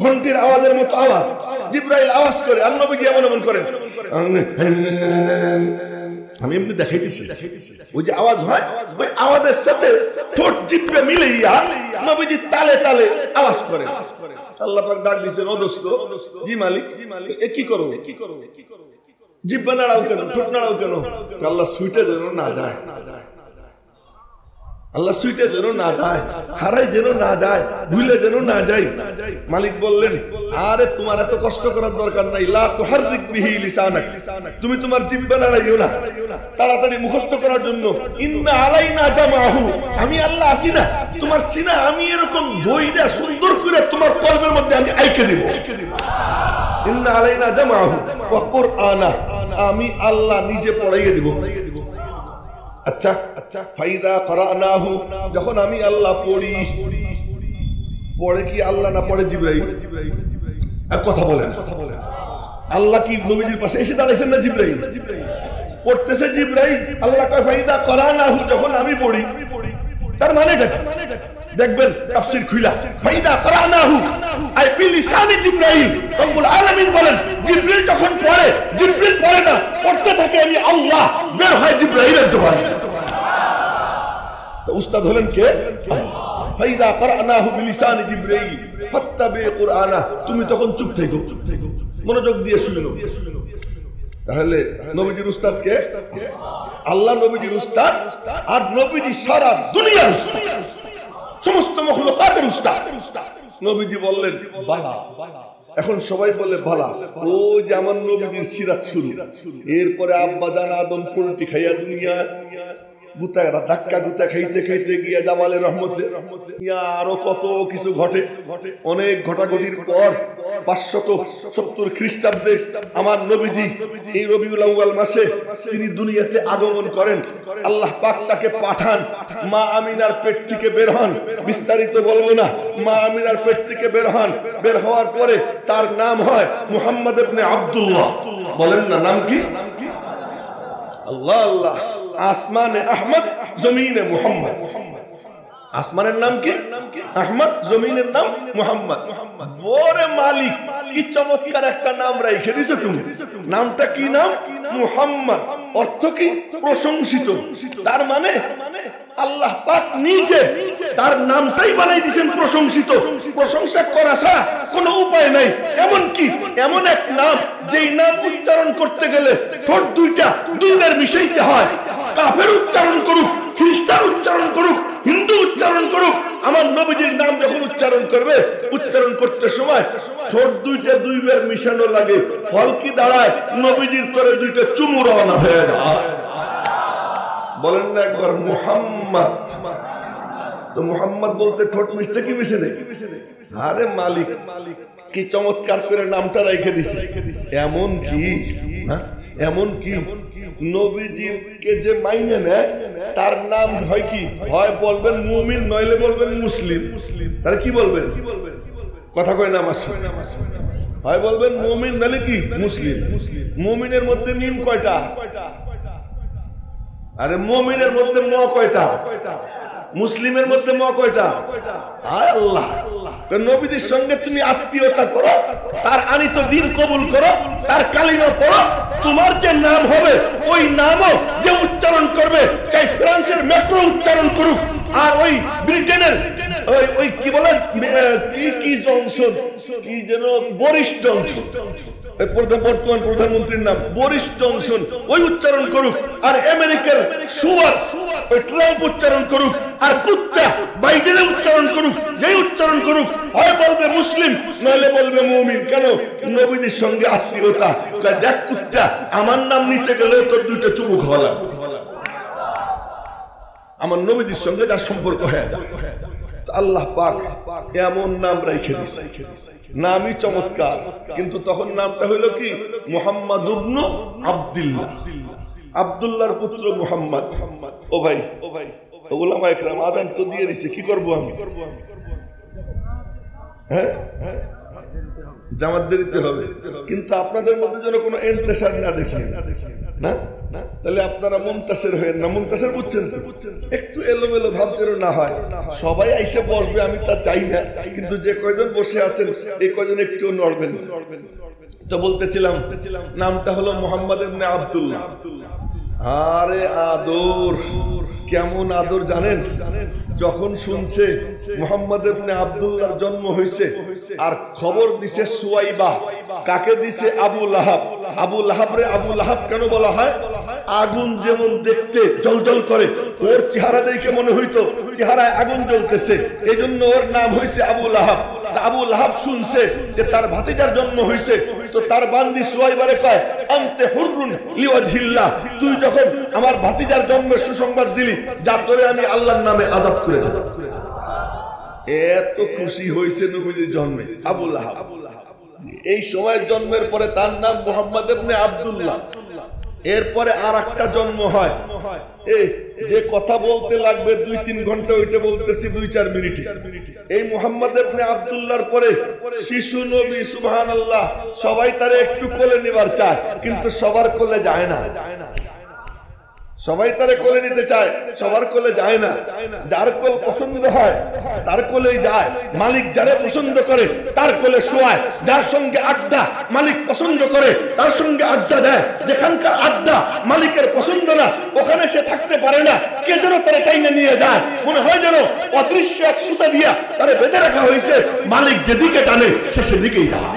Speaker 1: ঘন্টির আওয়াজের মতো আওয়াজ। জিবরাইল আওয়াজ করে, আর নবীজি এমন এমন করেন। আমি এমনি দেখাইতেছি, ওই যে আওয়াজ হয়, ওই আওয়াজের সাথে ঠোঁট জিভে মিলাইয়া নবীজি তালে তালে আওয়াজ করে। আল্লাহ পাক ডাক দিয়েছেন, ও দোস্ত, জি মালিক, এ কি করো? জিহ্বা নাড়াও কেন? ঠোঁট নাড়াও কেন? আল্লাহ সুইটে যেন না যায়, আল্লাহ সুইটে যেন না যায়, হারাই যেন না যায়, ভুলে যেন না যায়। মালিক বললেন, আরে তোমার এত কষ্ট করার দরকার নাই, লা তুহাররিক বিহি লিসানাক, তুমি তোমার জিহ্বা নাড়াইও না তাড়াতাড়ি মুখস্থ করার জন্য। ইন্না আলাইনা জামাহু, আমি আল্লাহ আসি না, তোমার সিনা আমি এরকম ধইরা সুন্দর করে তোমার কলবের মধ্যে আমি আইকে দেব। ইন্না আলাইনা জামাহু ওয়া কুরআনা, আমি আল্লাহ নিজে পড়াইয়ে দেব। আচ্ছা আচ্ছা, ফাইদা করানাহু, যখন আমি আল্লাহ পড়ি, পড়ে কি আল্লাহ না পড়ে জিবরাইল? কথা বলেন, আল্লাহ কি নবীজির পাশে এসে দাঁড়াইছেন না জিবরাইল? পড়তেছে জিবরাইল, আল্লাহ কয় ফাইদা করানাহু, যখন আমি পড়ি। তার মানেটা কি? দেখবেন তাফসীর খুইলা, ফাইদা করানাহু আই বিলিসানি জিবরাইল। রব্বুল আলামিন বলেন, জিবরাইল যখন পড়ে, জিবরাইল পড়ে না, পড়তে থাকে আমি আল্লাহ, বের হয় জিবরাইলের জবান। তো উস্তাদ হলেন কে? ফাইদা করানাহু বিলিসানি জিবরাইল ফাত্তাবি কুরআনা, তুমি তখন চুপ থাকো, মনোযোগ দিয়ে শুনো। তাহলে নবীজির উস্তাদ কে? আল্লাহ নবীজির উস্তাদ, আর নবীজি সারা দুনিয়ার উস্তাদ, সমস্ত মখলুকাতের উস্তাদ। নবীজি বললেন বালা। এখন সবাই বলে বালা, ও যে আমার নবীজির সিরাত শুরু। এরপরে আব্বা জান আদম পোল্ট্রি খাইয়া দুনিয়া গুতারা ধাক্কা গুতা খাইতে খাইতে গিয়া জামালের রহমতে আরো কত কিছু ঘটে। অনেক ঘটাঘটির পর 570 খ্রিস্টাব্দে আমার নবীজি এই রবিউল আউয়াল মাসে তিনি দুনিয়াতে আগমন করেন। আল্লাহ পাক তাকে পাঠান, মা আমিনার পেট থেকে বের হন। বিস্তারিত বলবো না। মা আমিনার পেট থেকে বের হন। বের হওয়ার পরে তার নাম হয় মুহাম্মদ ইবনে আব্দুল্লাহ। বলেন না নাম কি? আল্লাহ আল্লাহ। আসমানে আহমদ, জমিনে মুহাম্মদ। আসমানের নাম কি? আহমদ, জমিনের নাম মুহাম্মদ। ওরে মালিক, কি চমৎকার একটা নাম রেখে দিছো তুমি। নামটা কি নাম? মুহাম্মদ। অর্থ কি? প্রশংসিত। তার মানে আল্লাহ পাক নিজে তার নামটাই বানাই দিয়েছেন প্রশংসিত। প্রশংসা করা ছাড়া কোনো উপায় নাই। এমন কি এমন এক নাম যেই নাম উচ্চারণ করতে গেলে ঠোঁট দুইবার মিশাইতে হয়। কাফের উচ্চারণ করুক, খ্রিস্টান উচ্চারণ করুক, হিন্দু উচ্চারণ করুক, আমার নবীজির নাম যখন উচ্চারণ করবে, উচ্চারণ করতে সময় ঠোঁট দুইবার মিশানো লাগে। ফল কি দাঁড়ায়? নবীজির তরে দুইটা চুমু রওনা হয়ে যায়। বলেন না একবার মুহাম্মদ। তো মুহাম্মদ বলতে ঠোঁট মিশছে কি মিশে নেই? আরে মালিক, কি চমৎকার করে নামটা রেখে দিছে। এমন কি এমন কি নবীজিকে যে মাইনে নেয় তার নাম হয় কি? হয় বলবেন মুমিন, নইলে বলবেন মুসলিম। তাহলে কি বলবেন? কথা কয় না আমার সাথে? হয় বলবেন মুমিন, নইলে কি মুসলিম। মুমিনের মধ্যে মিম কয়টা? আরে মুমিনের মধ্যে ম কয়টা? মুসলিমের মধ্যে ম কয়টা? হায় আল্লাহ। নবীদের সঙ্গে তুমি আত্মীয়তা করো, তার আনিত দিন কবুল করো, তার কালিমা পড়ো, তোমার যে নাম হবে ওই নামও যে উচ্চারণ করবে, চাই ফ্রান্সের ম্যাক্রো উচ্চারণ করুক, আর ওই ব্রিটেনের ওই কি বলেন কি জনসন, কি যেন বরিস জনসন, বর্তমান প্রধানমন্ত্রীর নাম বরিস জনসন, ওই উচ্চারণ করুক, আর আমেরিকার শুয়ার ওই ট্রাম্প উচ্চারণ করুক, আর কুত্তা বাইডেনে উচ্চারণ করুক, যেই উচ্চারণ করুক, হয় বলবে মুসলিম, নইলে বলবে মুমিন। কেন? নবীদের সঙ্গে আত্মীয়তা। দেখ কুত্তা, আমার নাম নিতে গেলে তোর দুইটা চুমু খাওয়া লাগবে। আমার নবীদের সঙ্গে যার সম্পর্ক হয়ে যায়। আল্লাহ পাক এমন নাম রেখে দিয়েছে, নামই চমৎকার। কিন্তু তখন নামটা হইল কি? মুহাম্মদ ইবনে আব্দুল্লাহ। আব্দুল্লাহর পুত্র মুহাম্মদ। ও ভাই, উলামা ইকরাম আযান তো দিয়ে দিছে, কি করব আমি? হ্যাঁ, জামাত দিতে হবে, কিন্তু আপনাদের মধ্যে যেন কোনো ইন্তেশার না দেখি না। তাহলে আপনারা মুনতাসির হয়েন না। মুনতাসির বুঝছেন তো? একটু এলোমেলো ভাব যেন না হয়। সবাই আইসে বসবে আমি তা চাই না, কিন্তু যে কয়জন বসে আছেন এই কয়জন একটু নড়বেন। তো বলতেছিলাম নামটা হলো মুহাম্মদ ইবনে আব্দুল্লাহ। আরে আদর, কেমন আদর জানেন? যখন শুনছে মুহাম্মদ ইবনে আব্দুল্লাহর জন্ম হয়েছে, আর খবর দিছে সুয়াইবা। কাকে দিছে? আবু লাহাব। আবু লাহাব রে আবু লাহাব কেন বলা হয়? আগুন যেমন দেখতে জ্বলজ্বল করে, ওর চেহারা দেখে মনে হইতো চেহারায় আগুন জ্বলতেছে, এই জন্য ওর নাম হয়েছে আবু লাহাব। আবু লাহাব শুনছে যে তার ভাতিজার জন্ম হয়েছে, তো তার বান্দি সুয়াইবারে কয়, আনতে হুররুন লিওয়াজহিল্লাহ, তুই যখন আমার ভাতিজার জন্মের সুসংবাদ দিলি, যা তোরে আমি আল্লাহর নামে আজাদ করে দেব। এত খুশি হয়েছে নবীর জন্মে আবু লাহাব। এই সময় জন্মের পরে তার নাম মুহাম্মদ ইবনে আব্দুল্লাহ। এরপরে আর একটা জন্ম হয়, এই যে কথা বলতে লাগবে 2-3 ঘন্টা, ওইটা বলতেছি 2-4 মিনিট। এই মুহাম্মদ ইবনে আব্দুল্লাহর পরে শিশু নবী, সুবহানাল্লাহ, সবাই তারে একটু কোলে নিবার চায়, কিন্তু সবার কোলে যায় না। সবাই তারে কোলে নিতে চায়, সবার কোলে যায় না। যার কোল পছন্দ হয় তার কোলেই যায়। মালিক যারে পছন্দ করে তার কোলে শোয়ায়। যার সঙ্গে আড্ডা মালিক পছন্দ করে তার সঙ্গে আড্ডা দেয়। যেখানকার আড্ডা মালিকের পছন্দ না, ওখানে সে থাকতে পারে না। কে যেন তারে টাইনে নিয়ে যায়, মনে হয় যেন অদৃশ্য এক সুতা দিয়া তারে বেঁধে রাখা হয়েছে। মালিক যেদিকে টানে সে সেদিকেই যায়।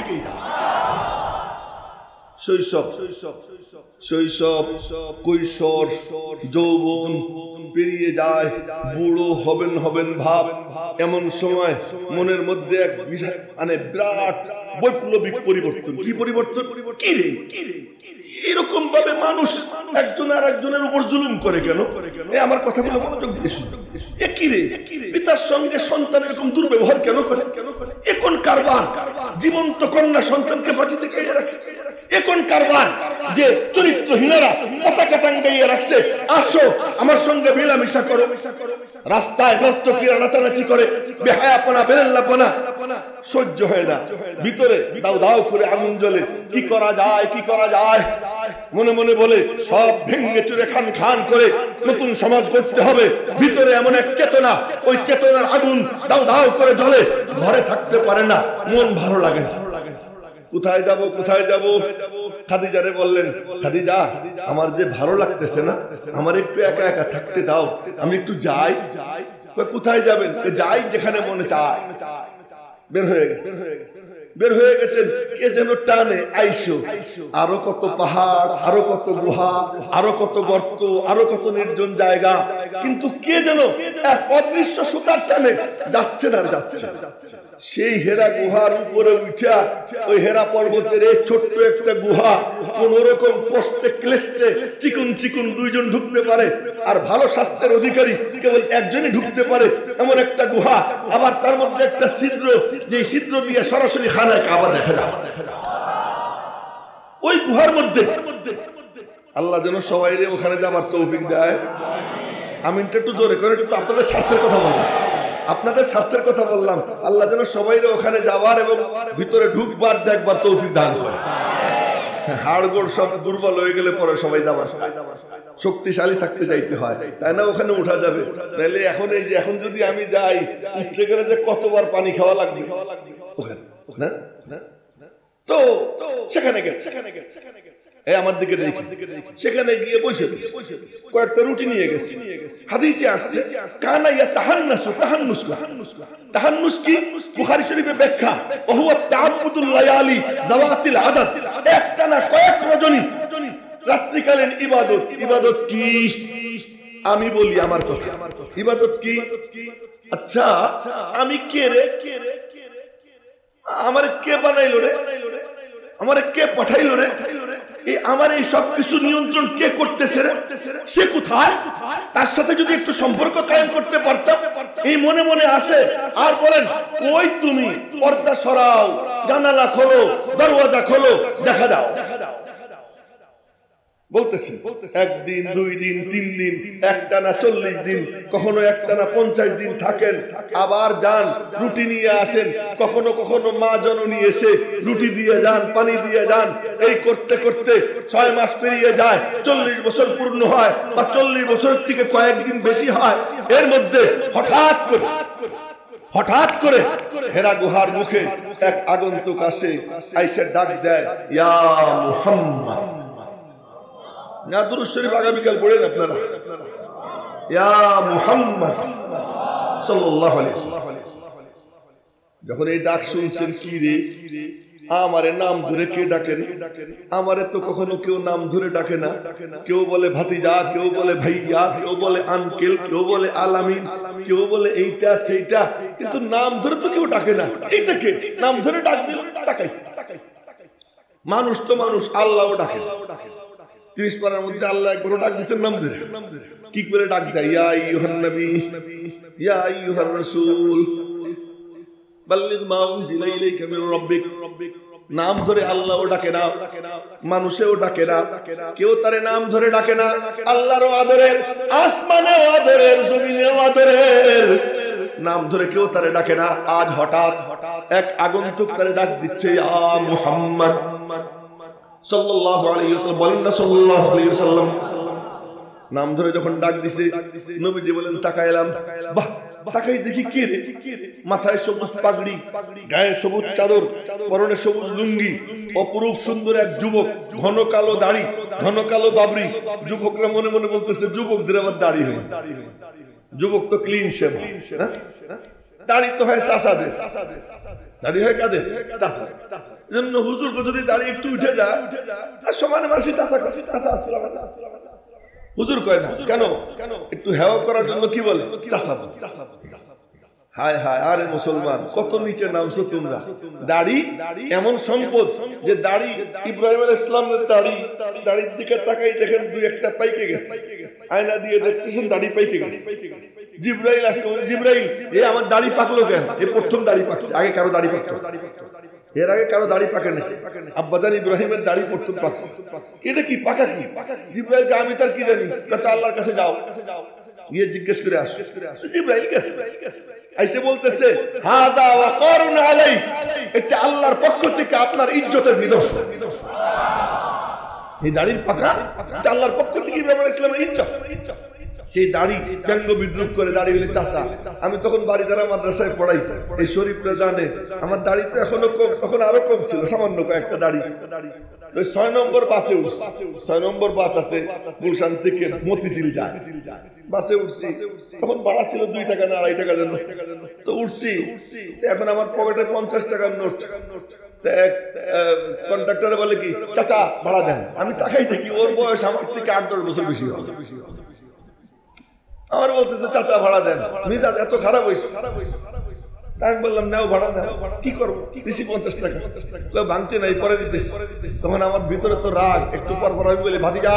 Speaker 1: শৈশব কৈশোর যৌবন পেরিয়ে যায়, বুড়ো হবেন ভাব। এমন সময় মনের মধ্যে এক মানে বিরাট বৈপ্লবিক পরিবর্তন। কি পরিবর্তন? কি রে এরকম ভাবে মানুষ একজন আর একজনের উপর জুলুম করে কেন? আমার কথাগুলো মনোযোগ দিয়ে শুনুন। কি রে পিতার সঙ্গে সন্তান এরকম দুর্ব্যবহার কেন করে? এখন কারবার জীবন্ত কন্যা সন্তানকে ফাঁকিতে খাইয়ে রাখে। এখন কারবার যে চরিত্রহীনরা পতাকা টাঙ্গাইয়ে রাখছে, আসো আমার সঙ্গে মেলামেশা করো। রাস্তায় নর্তকীরা নাচানাচি করে, বেহায়াপনা বেরেল্লাপনা সহ্য হয় না। ভিতরে দাও দাও করে আগুন জ্বলে। কি করা যায়, কি করা যায়? মনে মনে বলে সব ভেঙে চুরে খান খান করে নতুন সমাজ গড়তে হবে। ভিতরে এমন এক চেতনা, ওই চেতনার আগুন দাও দাও করে জ্বলে। ঘরে থাকতে পারে না, মন ভালো লাগে না। কোথায় যাব কোথায় যাব? খাদিজারে বললেন, খাদিজা আমার যে ভালো লাগতেছে না, আমার একটু একা একা থাকতে দাও, আমি একটু যাই। কোথায় যাবেন? যাই যেখানে মনে চায়। বের হয়ে গেছেন। কে যেন টানে, আইসো। আরো কত পাহাড়, আরো কত গুহা, আরো কত গর্ত, আরো কত নির্জন জায়গা, কিন্তু কে যেন এক অদৃশ্য সুতার টানে যাচ্ছে না যাচ্ছে। সেই হেরা গুহার উপরে উঠা ওই হেরা পর্বতের এই ছোট্ট একটা গুহা, কোন রকম কষ্টে ক্লেশে চিকুন চিকুন দুইজন ঢুকতে পারে, আর ভালো স্বাস্থ্যের অধিকারী কেবল একজনই ঢুকতে পারে এমন একটা গুহা। আবার তার মধ্যে একটা ছিদ্র, যে ছিদ্র দিয়ে সরাসরি খানায় কাবা দেখা যায়। ওই গুহার মধ্যে আল্লাহ যেন সবাই ওখানে যাবার তৌফিক দেয়। আমিনটা একটু জোরে করে, একটু আপনাদের স্বার্থের কথা বললাম, আপনাদের স্বার্থের কথা বললাম। আল্লাহ যেন সবাই ওখানে যাবার এবং ভিতরে ঢুকবার দেখবার তৌফিক দান করে। হাড়গোড় সব দুর্বল হয়ে গেলে পরে সবাই যাবার শক্তিশালী থাকতে যাইতে হয়, তাই না? ওখানে উঠা যাবে। তাহলে এখন এই যে এখন যদি আমি যাই, উঠতে গেলে যে কতবার পানি খাওয়া লাগবে ওখানে, তো সেখানে গেছে আমার দিকে সেখানে গিয়ে বসে কয়েকটা রুটি নিয়ে গেছে। হাদিসে আসছে কানা ইয়াতাহান্নাসু তাহান্নুস কি? বুখারী শরীফে ব্যাখ্যা, ওহুয়া তাআব্বুদুল লায়ালি যাওয়াতিল আদাদ, একটানা কয়েক রজনী রাত্রিকালীন ইবাদত। ইবাদত কি? আমি বলি আমার কথা, ইবাদত কি? আচ্ছা আমি কে রে? আমার কে বানাইলো রে? আমার কে পাঠাইলো রে? আমার এই সব কিছু নিয়ন্ত্রণ কে করতেছে রে? সে কোথায়? তার সাথে যদি একটু সম্পর্ক কায়েম করতে পারতাম। এই মনে মনে আসে আর বলেন, ওই তুমি পর্দা সরাও, জানালা খোলো, দরওয়াজা খোলো, দেখা দাও। বলতেছি একদিন, 2 দিন, 3 দিন, একটানা 40 দিন, কখনো একটানা 50 দিন থাকেন, আবার যান, রুটি নিয়ে আসেন। কখনো কখনো মা জননী এসে রুটি দিয়ে যান, পানি দিয়ে যান। এই করতে করতে 6 মাস পেরিয়ে যায়, 40 বছর পূর্ণ হয়, বা 40 বছর থেকে কয়েকদিন বেশি হয়। এর মধ্যে হঠাৎ করে হেরা গুহার মুখে এক আগন্তুক আসে, আইসা ডাক দেয়, ইয়া মুহাম্মদ। না দুরূদ শরীফ আগামীকাল পড়েন আপনারা। ইয়া মুহাম্মদ সাল্লাল্লাহু আলাইহি ওয়াসাল্লাম। যখন এই ডাক শুনছেন, কি রে আমারে নাম ধরে কে ডাকেন? আমারে তো কখনো কেউ নাম ধরে ডাকে না। কেউ বলে ভাতিজা, কেউ বলে ভাইয়া, কেউ বলে আঙ্কেল, কেউ বলে আলামিন, কেউ বলে এইটা সেইটা, কিন্তু নাম ধরে তো কেউ ডাকে না। এইটাকে নাম ধরে ডাক দিল, ডাকাইছে। মানুষ তো মানুষ, আল্লাহও ডাকে। 30 পারার মধ্যে আল্লাহ একবার ডাক দিচ্ছেন নাম ধরে। কি করে ডাক দেয়? ইয়া আইয়ুহান নবী, ইয়া আইয়ুহার রাসূল, বাল্লিগ মা উনজিলা ইলাইকা মির রাব্বিক। নাম ধরে আল্লাহও ডাকে না, মানুষেও ডাকে না, কেউ তারে নাম ধরে ডাকে না। আল্লাহরও আদরের, আসমানেও আদরের, জমিনেও আদরের, নাম ধরে কেউ তারে ডাকে না। আজ হঠাৎ এক আগন্তুক তারে ডাক দিচ্ছে, ইয়া মুহাম্মদ সাল্লাল্লাহু আলাইহি ওয়াসাল্লাম। বলেন না সাল্লাল্লাহু আলাইহি ওয়াসাল্লাম। নাম ধরে যখন ডাক দিছে, নবীজি বলেন তাকাইলাম, বাহ, তাকাই দেখি কে রে? মাথায় সবুজ পাগড়ি, গায়ে সবুজ চাদর, পরনে সবুজ লুঙ্গি, অপরূপ সুন্দর এক যুবক, ঘন কালো দাড়ি, ঘন কালো বাবরি। যুবকরা মনে মনে বলতেছে, যুবকদের আবার দাড়ি হয়, যুবক তো ক্লিন শেভ। দাড়ি তো হয় চাচাদের, দাড়ি হয় কাদের? চাচা। এজন্য হুজুর যদি দাড়ি একটু উঠে যায় আর সমানে মানুষই চাচা কাছে চাচা আসসালাম হুজুর কয় না কেন? একটু হেওয়া করার জন্য কি বলে? চাচা। হায় হায়, আরে মুসলমান কত নিচে নামছো তোমরা। দাড়ি এমন সম্পদ যে দাড়ি ইব্রাহিম আলাইহিস সালামের দাড়ির দিকে তাকাই দেখেন দুই একটা পাইকে গেছে, আয়না দিয়ে দেখতেছেন দাড়ি পাইকে গেছে। জিবরাইল আসছে, জিবরাইল এই আমার দাড়ি পাকলো কেন? এই প্রথম দাড়ি পাকছে, আগে কারো দাড়ি পাকতো? এর আগে কারো দাড়ি পাকে না। আব্বাজান ইব্রাহিমের দাড়ি প্রথম পাকছে। এটা কি পাকা? কি জিবরাইলকে আমি তার কি জানি? কথা আল্লাহর কাছে যাও, গিয়ে জিজ্ঞেস করে আসো। জিবরাইল গেছে, আইসে বলতেছে হাদা ওয়াকারুন আলাই, এটা আল্লাহর পক্ষ থেকে আপনার ইজ্জতের নিদর্শন। এই দাড়ির পাকা আল্লাহর পক্ষ থেকে ইব্রাহিম আলাইহিস সালামের ইজ্জত। সেই দাড়ি ব্যঙ্গ বিদ্রুপ করে দাড়ি হলে চাচা। আমি তখন বাড়িদারা মাদ্রাসায় পড়াই, এই শরীফরা জানে আমার দাড়ি তো এখনো কম, তখন আরো কম ছিল, সামান্য কয়েকটা দাড়ি। তো 6 নম্বর বাসে উঠছি, 6 নম্বর বাস আছে গুলশান থেকে মতিঝিল যায়, বাসে উঠছি। তখন ভাড়া ছিল 2 টাকা না 2.5 টাকার জন্য। তো উঠছি, এখন আমার পকেটে 50 টাকার নোট। কন্ট্রাক্টরে বলে কি, চাচা ভাড়া দেন। আমি টাকাই দেখি, ওর বয়স আমার থেকে 8-10 বছর বেশি হবে। আমার বলতেছে চাচা ভাড়া দেন। মিজাজ এত খারাপ হয়েছে। আমি বললাম নাও ভাড়া নাও। কি করবো? দিছি 50 টাকা। ভাঙতে নাই, পরে দিতেছি। তখন আমার ভিতরে তো রাগ, একটু পর পর আমি বলি ভাতিজা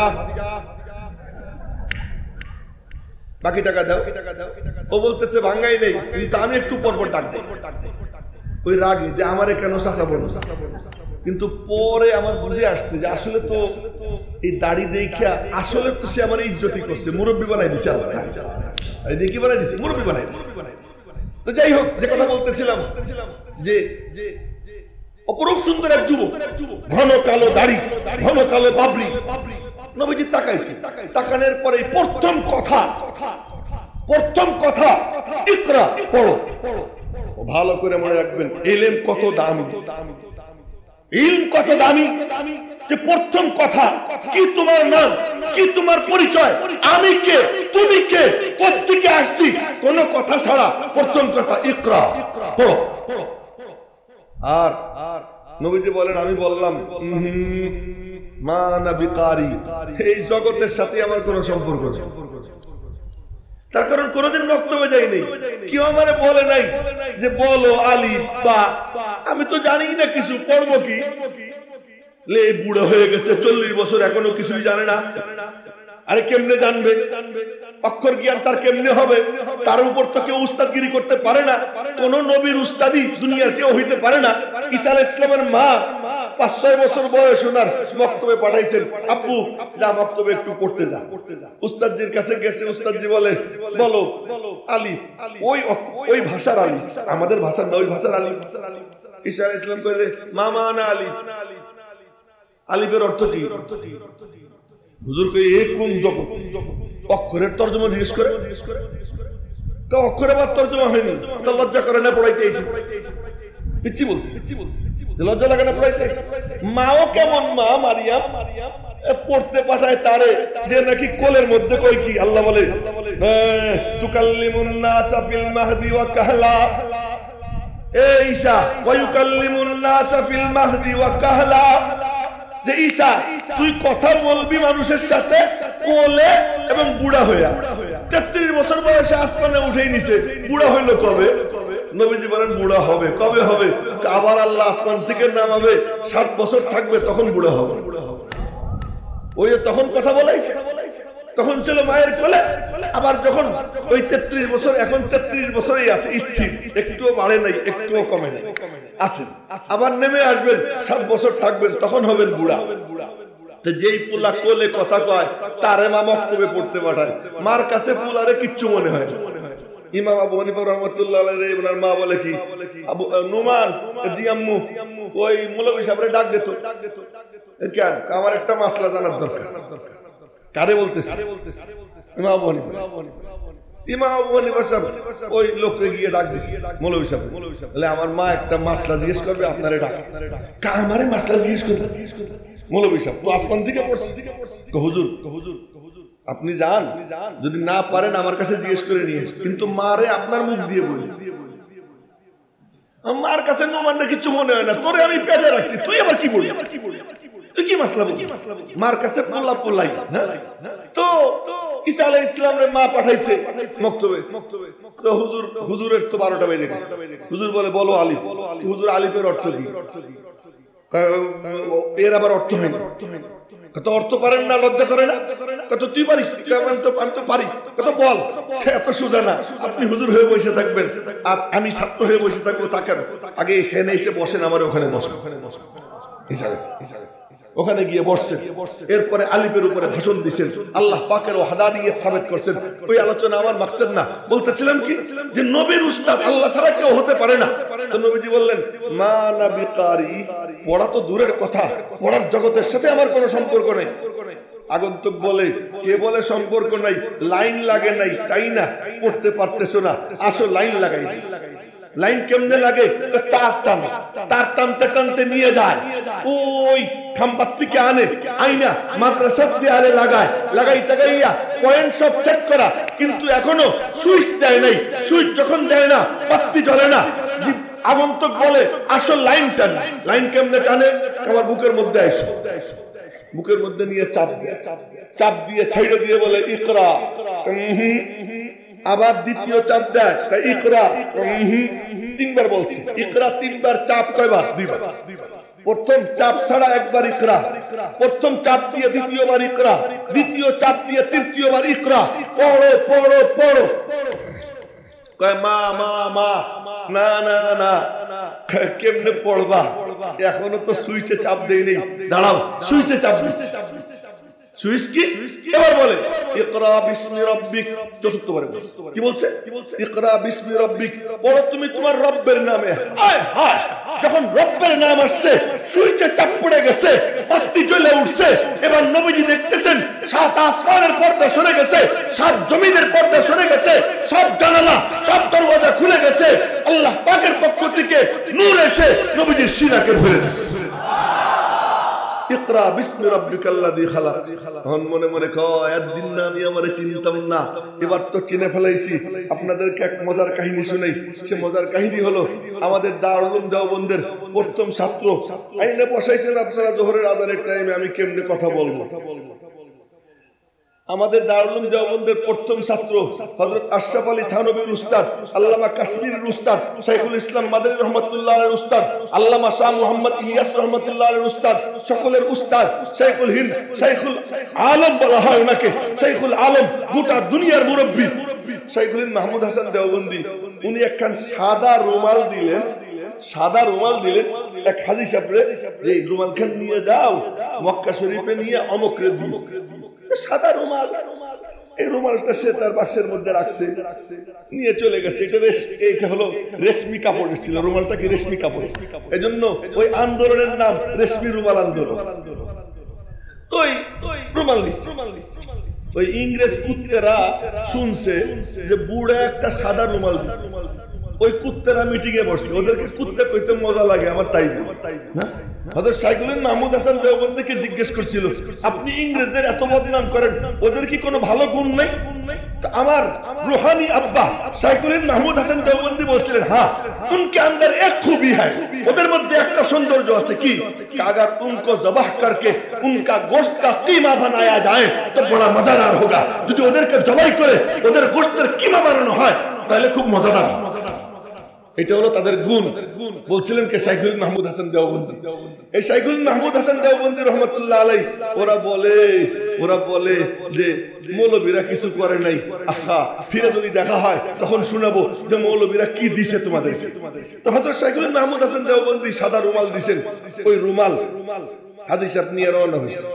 Speaker 1: বাকি টাকা দাও। ও বলতেছে ভাঙ্গাই নেই, কিন্তু আমি একটু পর পর ডাক দেই ওই রাগে যে আমারে কেন চাচা বলো। কিন্তু পরে আমার বুঝে আসছে যে আসলে তো এই দাড়ি দেখিয়া আসলে তো সে আমার ইজ্জতি করছে, মুরব্বী বানাই দিছে আল্লাহ। দেখি বানাই দিছে, মুরব্বী বানাই দিছে। তো যাই হোক, যে কথা বলতেছিলাম যে অপরূপ সুন্দর এক যুবক, ঘন কালো দাড়ি, ঘন কালো পাবড়ি। নবীজি তাকাইছে, তাকানোর পরে প্রথম কথা ইকরা পড়ো। ভালো করে মনে রাখবেন, ইলম কত দামি, ইলম কত দামি। যে প্রথম কথা কি তোমার নাম, কি তোমার পরিচয়, আমি কে, তুমি কে, কোত্থেকে আসছি, কোন কথা ছাড়া প্রথম কথা ইকরা পড়ো। আর নবীজি বলেন, আমি বললাম মা না বিকারি, এই জগতের সাথে আমার কোন সম্পর্ক নেই। তার কারণ কোনদিন বক্তব্যে যাইনি, কেউ আমারে বলে নাই যে বলো আলিফ বা। আমি তো জানি না কিছু, পড়বো কি? লে বুড়ো হয়ে গেছে, 40 বছর, এখনো কিছুই জানে না। আরে কেমনে জানবে? অক্ষর জ্ঞান তার কেমনে হবে? তার উপর তো কেউ উস্তাদগিরি করতে পারে না। কোন নবীর উস্তাদি দুনিয়ার কেউ হইতে পারে না। ঈসা আলাইহিস সালামের মা 5-6 বছর বয়স ওনার মক্তবে পাঠাইছেন, আব্বু যা মক্তবে একটু পড়তে যা। উস্তাদজির কাছে গেছে, উস্তাদজি বলে বলো আলিফ, ওই ভাষার আলিফ, আমাদের ভাষার না, ওই ভাষার আলিফ। ঈসা আলাইহিস সালাম কইছে মামা না আলিফ, আলিফের অর্থ কি? হুজুর কই এক কোন জগৎ, অক্ষরের তরজমা জিজ্ঞেস করে, অক্ষরে আবার তরজমা হয়নি, তো লজ্জা করে না পড়াইতে আইছে। পিচ্ছি বলতে লজ্জা লাগে না পড়াইতে আইছে। মাও কেমন মা, মারিয়াম পড়তে পাঠায় তারে, যে নাকি কোলের মধ্যে কই কি আল্লাহ বলে তুকাল্লিমুন নাসা ফিল মাহদি ওয়া কাহলা। এ ঈসা ওয়া ইউকাল্লিমুন নাসা ফিল মাহদি ওয়া কাহলা, যে ঈসা তুই কথা বলবি মানুষের সাথে কোলে এবং বুড়া হইয়া। 33 বছর বয়সে আসমানে উঠেই নিছে, বুড়া হইল কবে? নবীজি বলেন বুড়া হবে। কবে হবে? আবার আল্লাহ আসমান থেকে নামাবে, 7 বছর থাকবে, তখন বুড়া হবে। ওই তখন কথা বলাইছে, তখন ছিল মায়ের কোলে। আবার যখন ওই 33 বছর, এখন 33 বছরেই আছে স্থির, একটুও বাড়ে নাই, একটুও কমে নাই, আছেন। আবার নেমে আসবেন, 7 বছর থাকবেন, তখন হবেন বুড়া। যেই পোলা কোলে কথা কয় তারে মা মক্তবে পড়তে পাঠায়, মার কাছে পোলারে কিচ্ছু মনে হয়। ইমাম আবু হানিফা রাহমাতুল্লাহ আলাইহি ওনার মা বলে কি, আবু নুমান জি আম্মু, ওই মৌলভী সাহেবরে ডাক দিত। কেন? আমার একটা মাসলা জানার দরকার। কারে বলতেছে? ইমাম আবু হানিফা। ইমাম আবু হানিফা সাহেব ওই লোককে গিয়ে ডাক দিছে মৌলভী সাহেব, বলে আমার মা একটা মাসলা জিজ্ঞেস করবে, আপনারে ডাক। আমারে মাসলা জিজ্ঞেস করবে মৌলভী সাহেব, তো আসমান থেকে পড়ছে। হুজুর আপনি যান, যদি না পারেন আমার কাছে জিজ্ঞেস করে নিয়ে, কিন্তু মারে আপনার মুখ দিয়ে বলি। মার কাছে নোমানটা কিছু মনে হয় না, তোরে আমি পেটে রাখছি, তুই আবার কি বলি, তুই কি মাসলা বলি? মার কাছে পোলা পোলাই। তো ঈসা আলাইহিস সালামের মা পাঠাইছে মক্তবে। তো হুজুরের তো 12টা বেজে গেছে। হুজুর বলে বলো আলিফ। হুজুর আলিফের অর্থ কি? এর আবার অর্থ হয় না। কত অর্থ পারেন না, লজ্জা করে না? কত তুই পারিস? আমি তো পারি। কত বল, এত সোজা না। আপনি হুজুর হয়ে বসে থাকবেন আর আমি ছাত্র হয়ে বসে থাকবো, তা কেন? আগে এখানে এসে বসেন, আমার ওখানে বসেন। ওখানে গিয়ে বসছেন, এরপরে আলিফের উপরে ভাষণ দিচ্ছেন, আল্লাহ পাকের ওয়াহদানিয়ত সাবিত করছেন। ওই আলোচনা আমার মাকসাদ না। বলতেছিলাম কি যে নবীর উস্তাদ আল্লাহ ছাড়া কেউ হতে পারে না। তো নবীজি বললেন মা না বিকারি, পড়া তো দূরের কথা, পড়ার জগতের সাথে আমার কোনো সম্পর্ক নেই। আগন্তুক বলে, কে বলে সম্পর্ক নাই? লাইন লাগে নাই তাই না পড়তে পারতেছো না, আসো লাইন লাগাই। লাইন কেমনে লাগে? তার টানে, তার টানতে টানতে নিয়ে যায়, ওই খাম্বার থেকে আনে, আইনা মাদ্রাসার দেয়ালে লাগায়, লাগাইতে গাইয়া পয়েন্ট সব সেট করা, কিন্তু এখনো সুইচ দেয় নাই। সুইচ যখন দেয় না, বাতি জ্বলে না। আগন্তুক বলে আসল লাইন টান। লাইন কেমনে টানে? আমার বুকের মধ্যে আইসো, বুকের মধ্যে নিয়ে চাপ দিয়ে, চাপ দিয়ে ছাইড়ে দিয়ে বলে ইকরা। আবার দ্বিতীয় চাপ দেয়, ইকরা। 3বার বলছে ইকরা, 3বার। চাপ কয়বার? 2বার। প্রথম চাপ ছাড়া একবার ইকরা, প্রথম চাপ দিয়ে দ্বিতীয়বার ইকরা, দ্বিতীয় চাপ দিয়ে তৃতীয়বার ইকরা। পড়ো পড়ো পড়ো। কয় মা মা মা, না না না, কেমনে পড়বা? এখনো তো সুইচে চাপ দেয়নি। দাঁড়াও, সুইচে চাপ দিচ্ছে। সুইচ কি? এবার বলে ইকরা বিসমি রাব্বিক। চতুর্থবারে কি বলছে? ইকরা বিসমি রাব্বিক, পড়ো তুমি তোমার রব্বের নামে। আয় হায়, যখন রব্বের নাম আসছে, সুইচে চাপ পড়ে গেছে, বাতি জ্বলে উঠছে। এবার নবীজি দেখতেছেন 7 আসমানের পর্দা সরে গেছে, 7 জমিনের পর্দা সরে গেছে, সব জানালা, সব দরওয়াজা খুলে গেছে। আল্লাহ পাকের পক্ষ থেকে নূর এসে নবীজির সিনাকে ভরে দিয়েছে। ইকরা বিসমি রাব্বিকাল্লাযী খালাক। এখন মনে মনে কয় একদিন না আমি আমারে চিনতাম না, এবার তো চিনে ফেলাইছি। আপনাদেরকে এক মজার কাহিনী শুনাই। সে মজার কাহিনী হলো, আমাদের দারুল উলুম দেওবন্দের প্রথম ছাত্র আইনে বসাইছেন আপনারা জোহরের আযানের টাইমে। আমি কেমনে কথা বলবো? আমাদের দারুল উলুম দেওবন্দের প্রথম ছাত্র হযরত আশরাফ আলী থানভীর উস্তাদ, আল্লামা কাশ্মীরের উস্তাদ, শাইখুল ইসলাম মাদানী রহমাতুল্লাহ আলাইহির উস্তাদ, আল্লামা শাহ মুহাম্মদ ইলিয়াস রহমাতুল্লাহ আলাইহির উস্তাদ, সকলের উস্তাদ, শাইখুল হিন্দ, শাইখুল আলম বলা হয় ওনাকে, শাইখুল আলম, গোটা দুনিয়ার মুরব্বী শাইখুল হিন্দ মাহমুদ হাসান দেওবন্দি। উনি একখান সাদা রুমাল দিলেন, সাদা রুমাল দিলেন এক হাজী সাহেবরে, যে রুমাল খান নিয়ে যাও মক্কা শরীফে নিয়ে অমুকরে দিও। সাদা রুমাল, এই রুমালটা সে তার বাক্সের মধ্যে রাখছে, নিয়ে চলে গেছে। এটা হলো রেশমি কাপড়ের ছিল, রুমালটা কি রেশমি কাপড়, এজন্য ওই আন্দোলনের নাম রেশমি রুমাল আন্দোলন। ওই রুমাল নিচ্ছে, ওই ইংরেজ কুত্তেরা শুনছে যে বুড়া একটা সাদা রুমাল দিচ্ছে। ওই কুত্তেরা মিটিং এ বসছে, ওদেরকে কুত্তে কইতে মজা লাগে, আমার তাই না। হযরত শাইখুল হিন্দ মাহমুদ হাসান দেওবন্দিকে জিজ্ঞেস করছিল, আপনি ইংরেজদের এত বদনাম করেন, ওদের কি কোনো ভালো গুণ নেই? আমার রুহানি আব্বা শাইখুল হিন্দ মাহমুদ হাসান দেওবন্দি বলছিলেন, হ্যাঁ উনকে अंदर एक खूबी है, ওদের মধ্যে একটা সৌন্দর্য আছে। কি? अगर उनको ज़बाह करके उनका गोश्त का कीमा बनाया जाए तो बड़ा मजेदार होगा। যদি ওদেরকে জবাই করে ওদের গোশতের কিমা বানানো হয় তাহলে খুব মজাদার। এটা হলো তাদের গুণ। বলছিলেন কে? শাইখুল মাহমুদ হাসান দেওবন্দি। এই শাইখুল মাহমুদ হাসান দেওবন্দি রহমাতুল্লাহ আলাইহি ওরা বলে যে মৌলবীরা কিছু করে নাই। আহা, ফিরে যদি দেখা হয় তখন শোনাবো যে মৌলবীরা কি দিছে তোমাদের। তো হযরত শাইখুল মাহমুদ হাসান দেওবন্দি সাদা রুমাল দিছেন। ওই রুমাল হাদিস আপনি রওনা হইছে।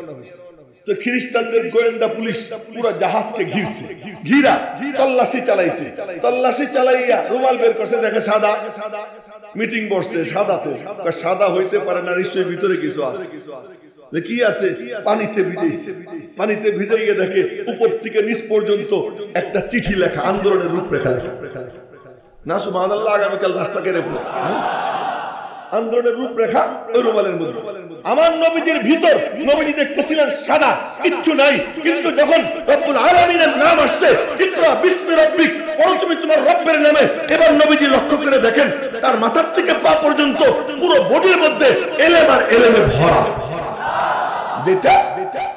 Speaker 1: তো খ্রিস্টানদের গোয়েন্দা পুলিশ পুরো জাহাজকে ঘিরছে, ঘিরা তল্লাশি চালাইছে। তল্লাশি চালাইয়া রুমাল বের করছে, দেখে সাদা। মিটিং বসছে, সাদাতে সাদা হইতে পারে না, নিশ্চয়ই ভিতরে কিছু আছে। কি আছে? পানিতে ভিজাইছে। পানিতে ভিজাইয়ে দেখে উপর থেকে নিচ পর্যন্ত একটা চিঠি লেখা, আন্দোলনের রূপরেখা না। সুবহানাল্লাহ, আগামীকাল রাস্তা কেড়ে পড়ে আন্দোলনের রূপরেখা ওই রুমালের মধ্যে।
Speaker 2: আমার নবীজির ভিতর নবীজি দেখতেছিলেন সাদা, কিচ্ছু নাই, কিন্তু যখন রব্বুল আলামিনের নাম আসছে, ইকরা বিসমি রাব্বিক, পড়ো তুমি তোমার রব্বের নামে, এবার নবীজি লক্ষ্য করে দেখেন তার মাথার থেকে পা পর্যন্ত পুরো বডির মধ্যে এলেম আর এলেমে ভরা, যেটা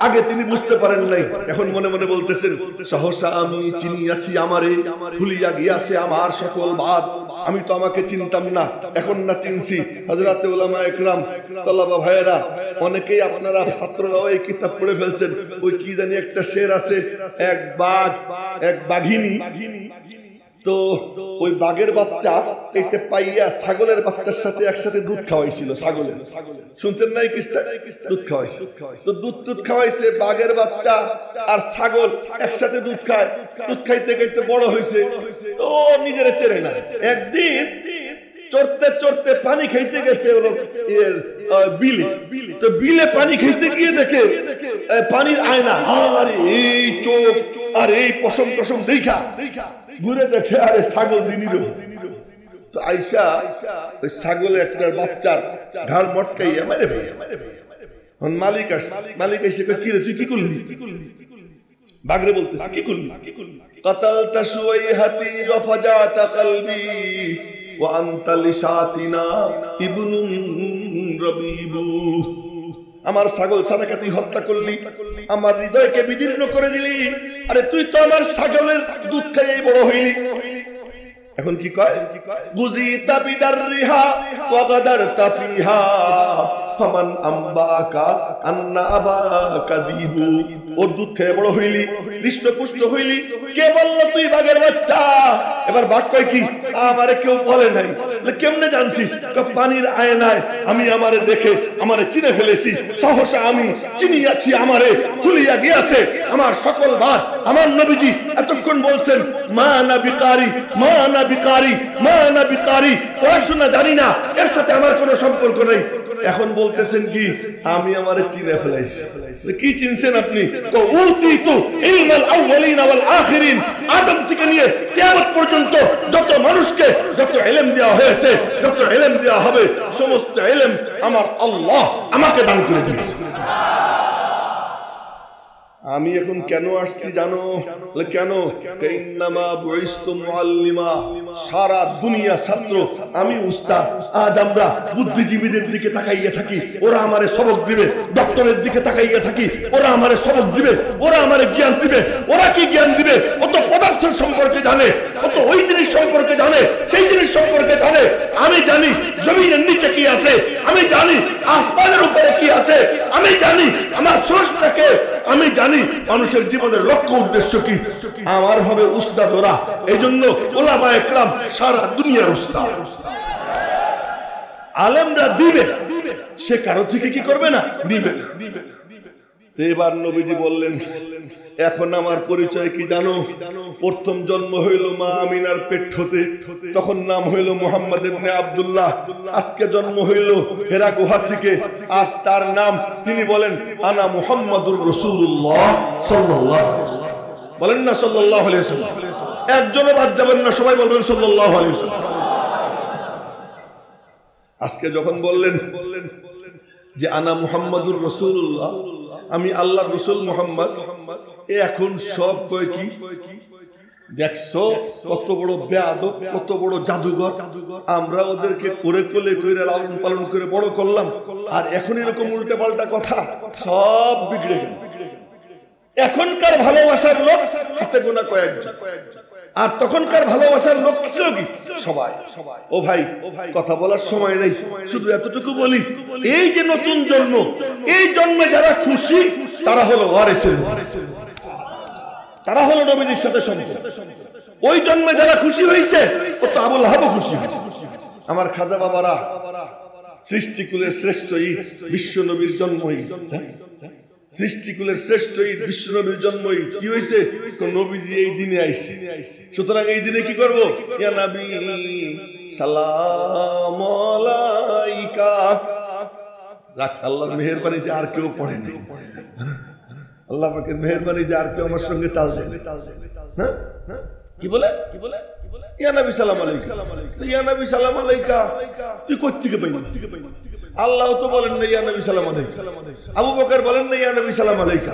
Speaker 2: আগে তিনি বুঝতে পারেন নাই, এখন মনে মনে বলতেছেন সহসা আমি চিনিয়াছি আমারে, ভুলিয়া গিয়াছে আমার সকল বাদ, আমি তো আমাকে চিনতাম না, এখন না চিনছি। হযরতে উলামা একরাম, তলাবা ভাইয়েরা, অনেকেই আপনারা ছাত্ররাও এই কিতাব পড়ে ফেলছেন। ওই কি জানি একটা শের আছে, এক বাঘ এক বাঘিনী, তো ওই বাঘের বাচ্চা এটা পাইয়া ছাগলের বাচ্চার সাথে একসাথে দুধ খাওয়াইছিল। ছাগলের, শুনছেন না এই কিস্তা? দুধ খাওয়াইছে, তো দুধ খাওয়াইছে, বাঘের বাচ্চা আর ছাগল একসাথে দুধ খায়, দুধ খাইতে খাইতে বড় হয়েছে, তো নিজের চেনে না। একদিন চড়তে চড়তে পানি খাইতে গেছে বিলে, তো বিলে পানি খাইতে গিয়ে দেখে পানির আয়না, আরে এই চোখ আর এই পশম টসম দেখা ঘুরে দেখে আরে ছাগল দিনির। তো আইসা ওই ছাগলের একটা বাচ্চার ঘাড় মটকাইয়া মেরে ফেলেছে। মালিক আসছে, মালিক এসে কি রে তুই কি করলি? বাগরে বলতেছে কি করলি? কাতালতা সুয়াইহাতি ওয়া ফাজাতা কলবি ওয়া আনতা লিসাতিনা ইবনুন রাবিবু। আমার ছাগল ছানাকে তুই হত্যা করলি, আমার হৃদয়কে বিদীর্ণ করে দিলি, আরে তুই তো আমার ছাগলের দুধ খাইয়ে বড় হইলি। এখন কি কয়? গুজিতা বিদাররিহা ওয়া গাদারতা ফিহা ফামান আম্বাকা আন্না আবাকা দিবু। ওর দুধ খেয়ে বড় হইলি, হৃষ্টপুষ্ট হইলি, কে বলল তুই বাঘের বাচ্চা? এবার বাঘ কয় কি? আমারে কেউ বলে নাই। কেমনে জানছিস? পানির আয়নায় আমি আমারে দেখে আমারে চিনে ফেলেছি, সহসা আমি চিনিয়াছি আমারে, ভুলিয়া গিয়াছে আমার সকল বাদ। আমার নবীজি এতক্ষণ বলছেন মা না বিকারি, মা না বিকারি, মা না বিকারি, পড়াশোনা জানি না, এর সাথে আমার কোনো সম্পর্ক নেই। এখন বলতেছেন কি আমি আমারে চিনে ফেলাইছি। কি চিনছেন আপনি? আদম থেকে নিয়ে কিয়ামত পর্যন্ত যত মানুষকে যত ইলম দেওয়া হয়েছে, যত ইলম দেওয়া হবে, সমস্ত ইলম আমার আল্লাহ আমাকে দান করে দিয়েছে। আমি এখন কেন আসছি জানো? কেন? কাইন্নামা বুইসতু মুআল্লিমা, সারা দুনিয়া ছাত্র, আমি উস্তাদ। আজ আমরা বুদ্ধিজীবীদের দিকে তাকাইয়া থাকি, ওরা আমারে সবক দিবে, ডক্টরের দিকে তাকাইয়া থাকি, ওরা আমারে সবক দিবে, ওরা আমারে জ্ঞান দিবে। ওরা কি জ্ঞান দিবে? ও তো পদার্থের সম্পর্কে জানে, ও তো ওই জিনিস সম্পর্কে জানে, সেই জিনিস সম্পর্কে জানে। আমি জানি জমিনের নিচে কি আছে, আমি জানি আসমানের উপরে কি আছে, আমি জানি আমার স্রষ্টাকে, আমি জানি মানুষের জীবনের লক্ষ্য উদ্দেশ্য কি। আমার হবে উস্তাদ ওরা। এই জন্য ওলামা একরাম সারা দুনিয়ার উস্তাদ। আলেমরা দিবে, সে কারো থেকে কি করবে না, দিবে। এবার নবীজি বললেন এখন আমার পরিচয় কি জানো? প্রথম জন্ম হইল মা আমিনার পেট হতে, তখন নাম হইল মুহাম্মদ ইবনে আব্দুল্লাহ। আজকে জন্ম হইল হেরা গুহা থেকে, আজ তার নাম, তিনি বলেন আনা মুহাম্মাদুর রাসূলুল্লাহ সাল্লাল্লাহু আলাইহি ওয়াসাল্লাম। বলেন না সাল্লাল্লাহু আলাইহি ওয়াসাল্লাম। একজনও বাদ যাবেন না, সবাই বলবেন সাল্লাল্লাহু আলাইহি ওয়াসাল্লাম। আজকে যখন বললেন যে আনা মুহাম্মাদুর রাসূলুল্লাহ, আমি আল্লাহর রাসূল মুহাম্মদ, এখন সব কয় কি? দেখছো কত বড় বেয়াদব, কত বড় জাদুঘর। আমরা ওদেরকে করে কোলে করে লালন পালন করে বড় করলাম, আর এখন এরকম উল্টে পাল্টা কথা, সব বিগড়ে গেল। এখনকার ভালোবাসার লোক হাতে গোনা কয়েকজন, আর তখনকার ভালোবাসার লোক ছিল কি সবাই। ও ভাই, কথা বলার সময় নেই, শুধু এতটুকু বলি, এই যে নতুন জন্ম, এই জন্মে যারা খুশি তারা হলো ওয়ারিসুল, তারা হলো নবীর সাথে সম্পর্ক। ওই জন্মে যারা খুশি হয়েছে ও তো আবুল আহাবও খুশি হয়েছে। আমার খাজা বাবারা, সৃষ্টিকুলের শ্রেষ্ঠ ঈদ বিশ্ব নবীর জন্ম ঈদ, সৃষ্টিকুলের শ্রেষ্ঠ ঈদ বিশ্ব নবীর জন্ম ঈদ। কি হয়েছে? নবীজি এই দিনে আইছে, সুতরাং এই দিনে কি করবো? ইয়া নবী সালাম আলাইকা। রাখ, আল্লাহর মেহেরবানি যে আর কেউ পড়ে না, আল্লাহ পাকের মেহেরবানি যে আর কেউ আমার সঙ্গে তাল দেয়। হ্যাঁ, কি বলে? ইয়া নবী সালাম আলাইকা। ইয়া নবী সালাম আলাইকা তুই কোথা থেকে পাইলি?
Speaker 1: আল্লাহ তো বলেন না ইয়া নবী সালাম আলাইকা, আবু বকর বলেন না ইয়া নবী সালাম আলাইকা,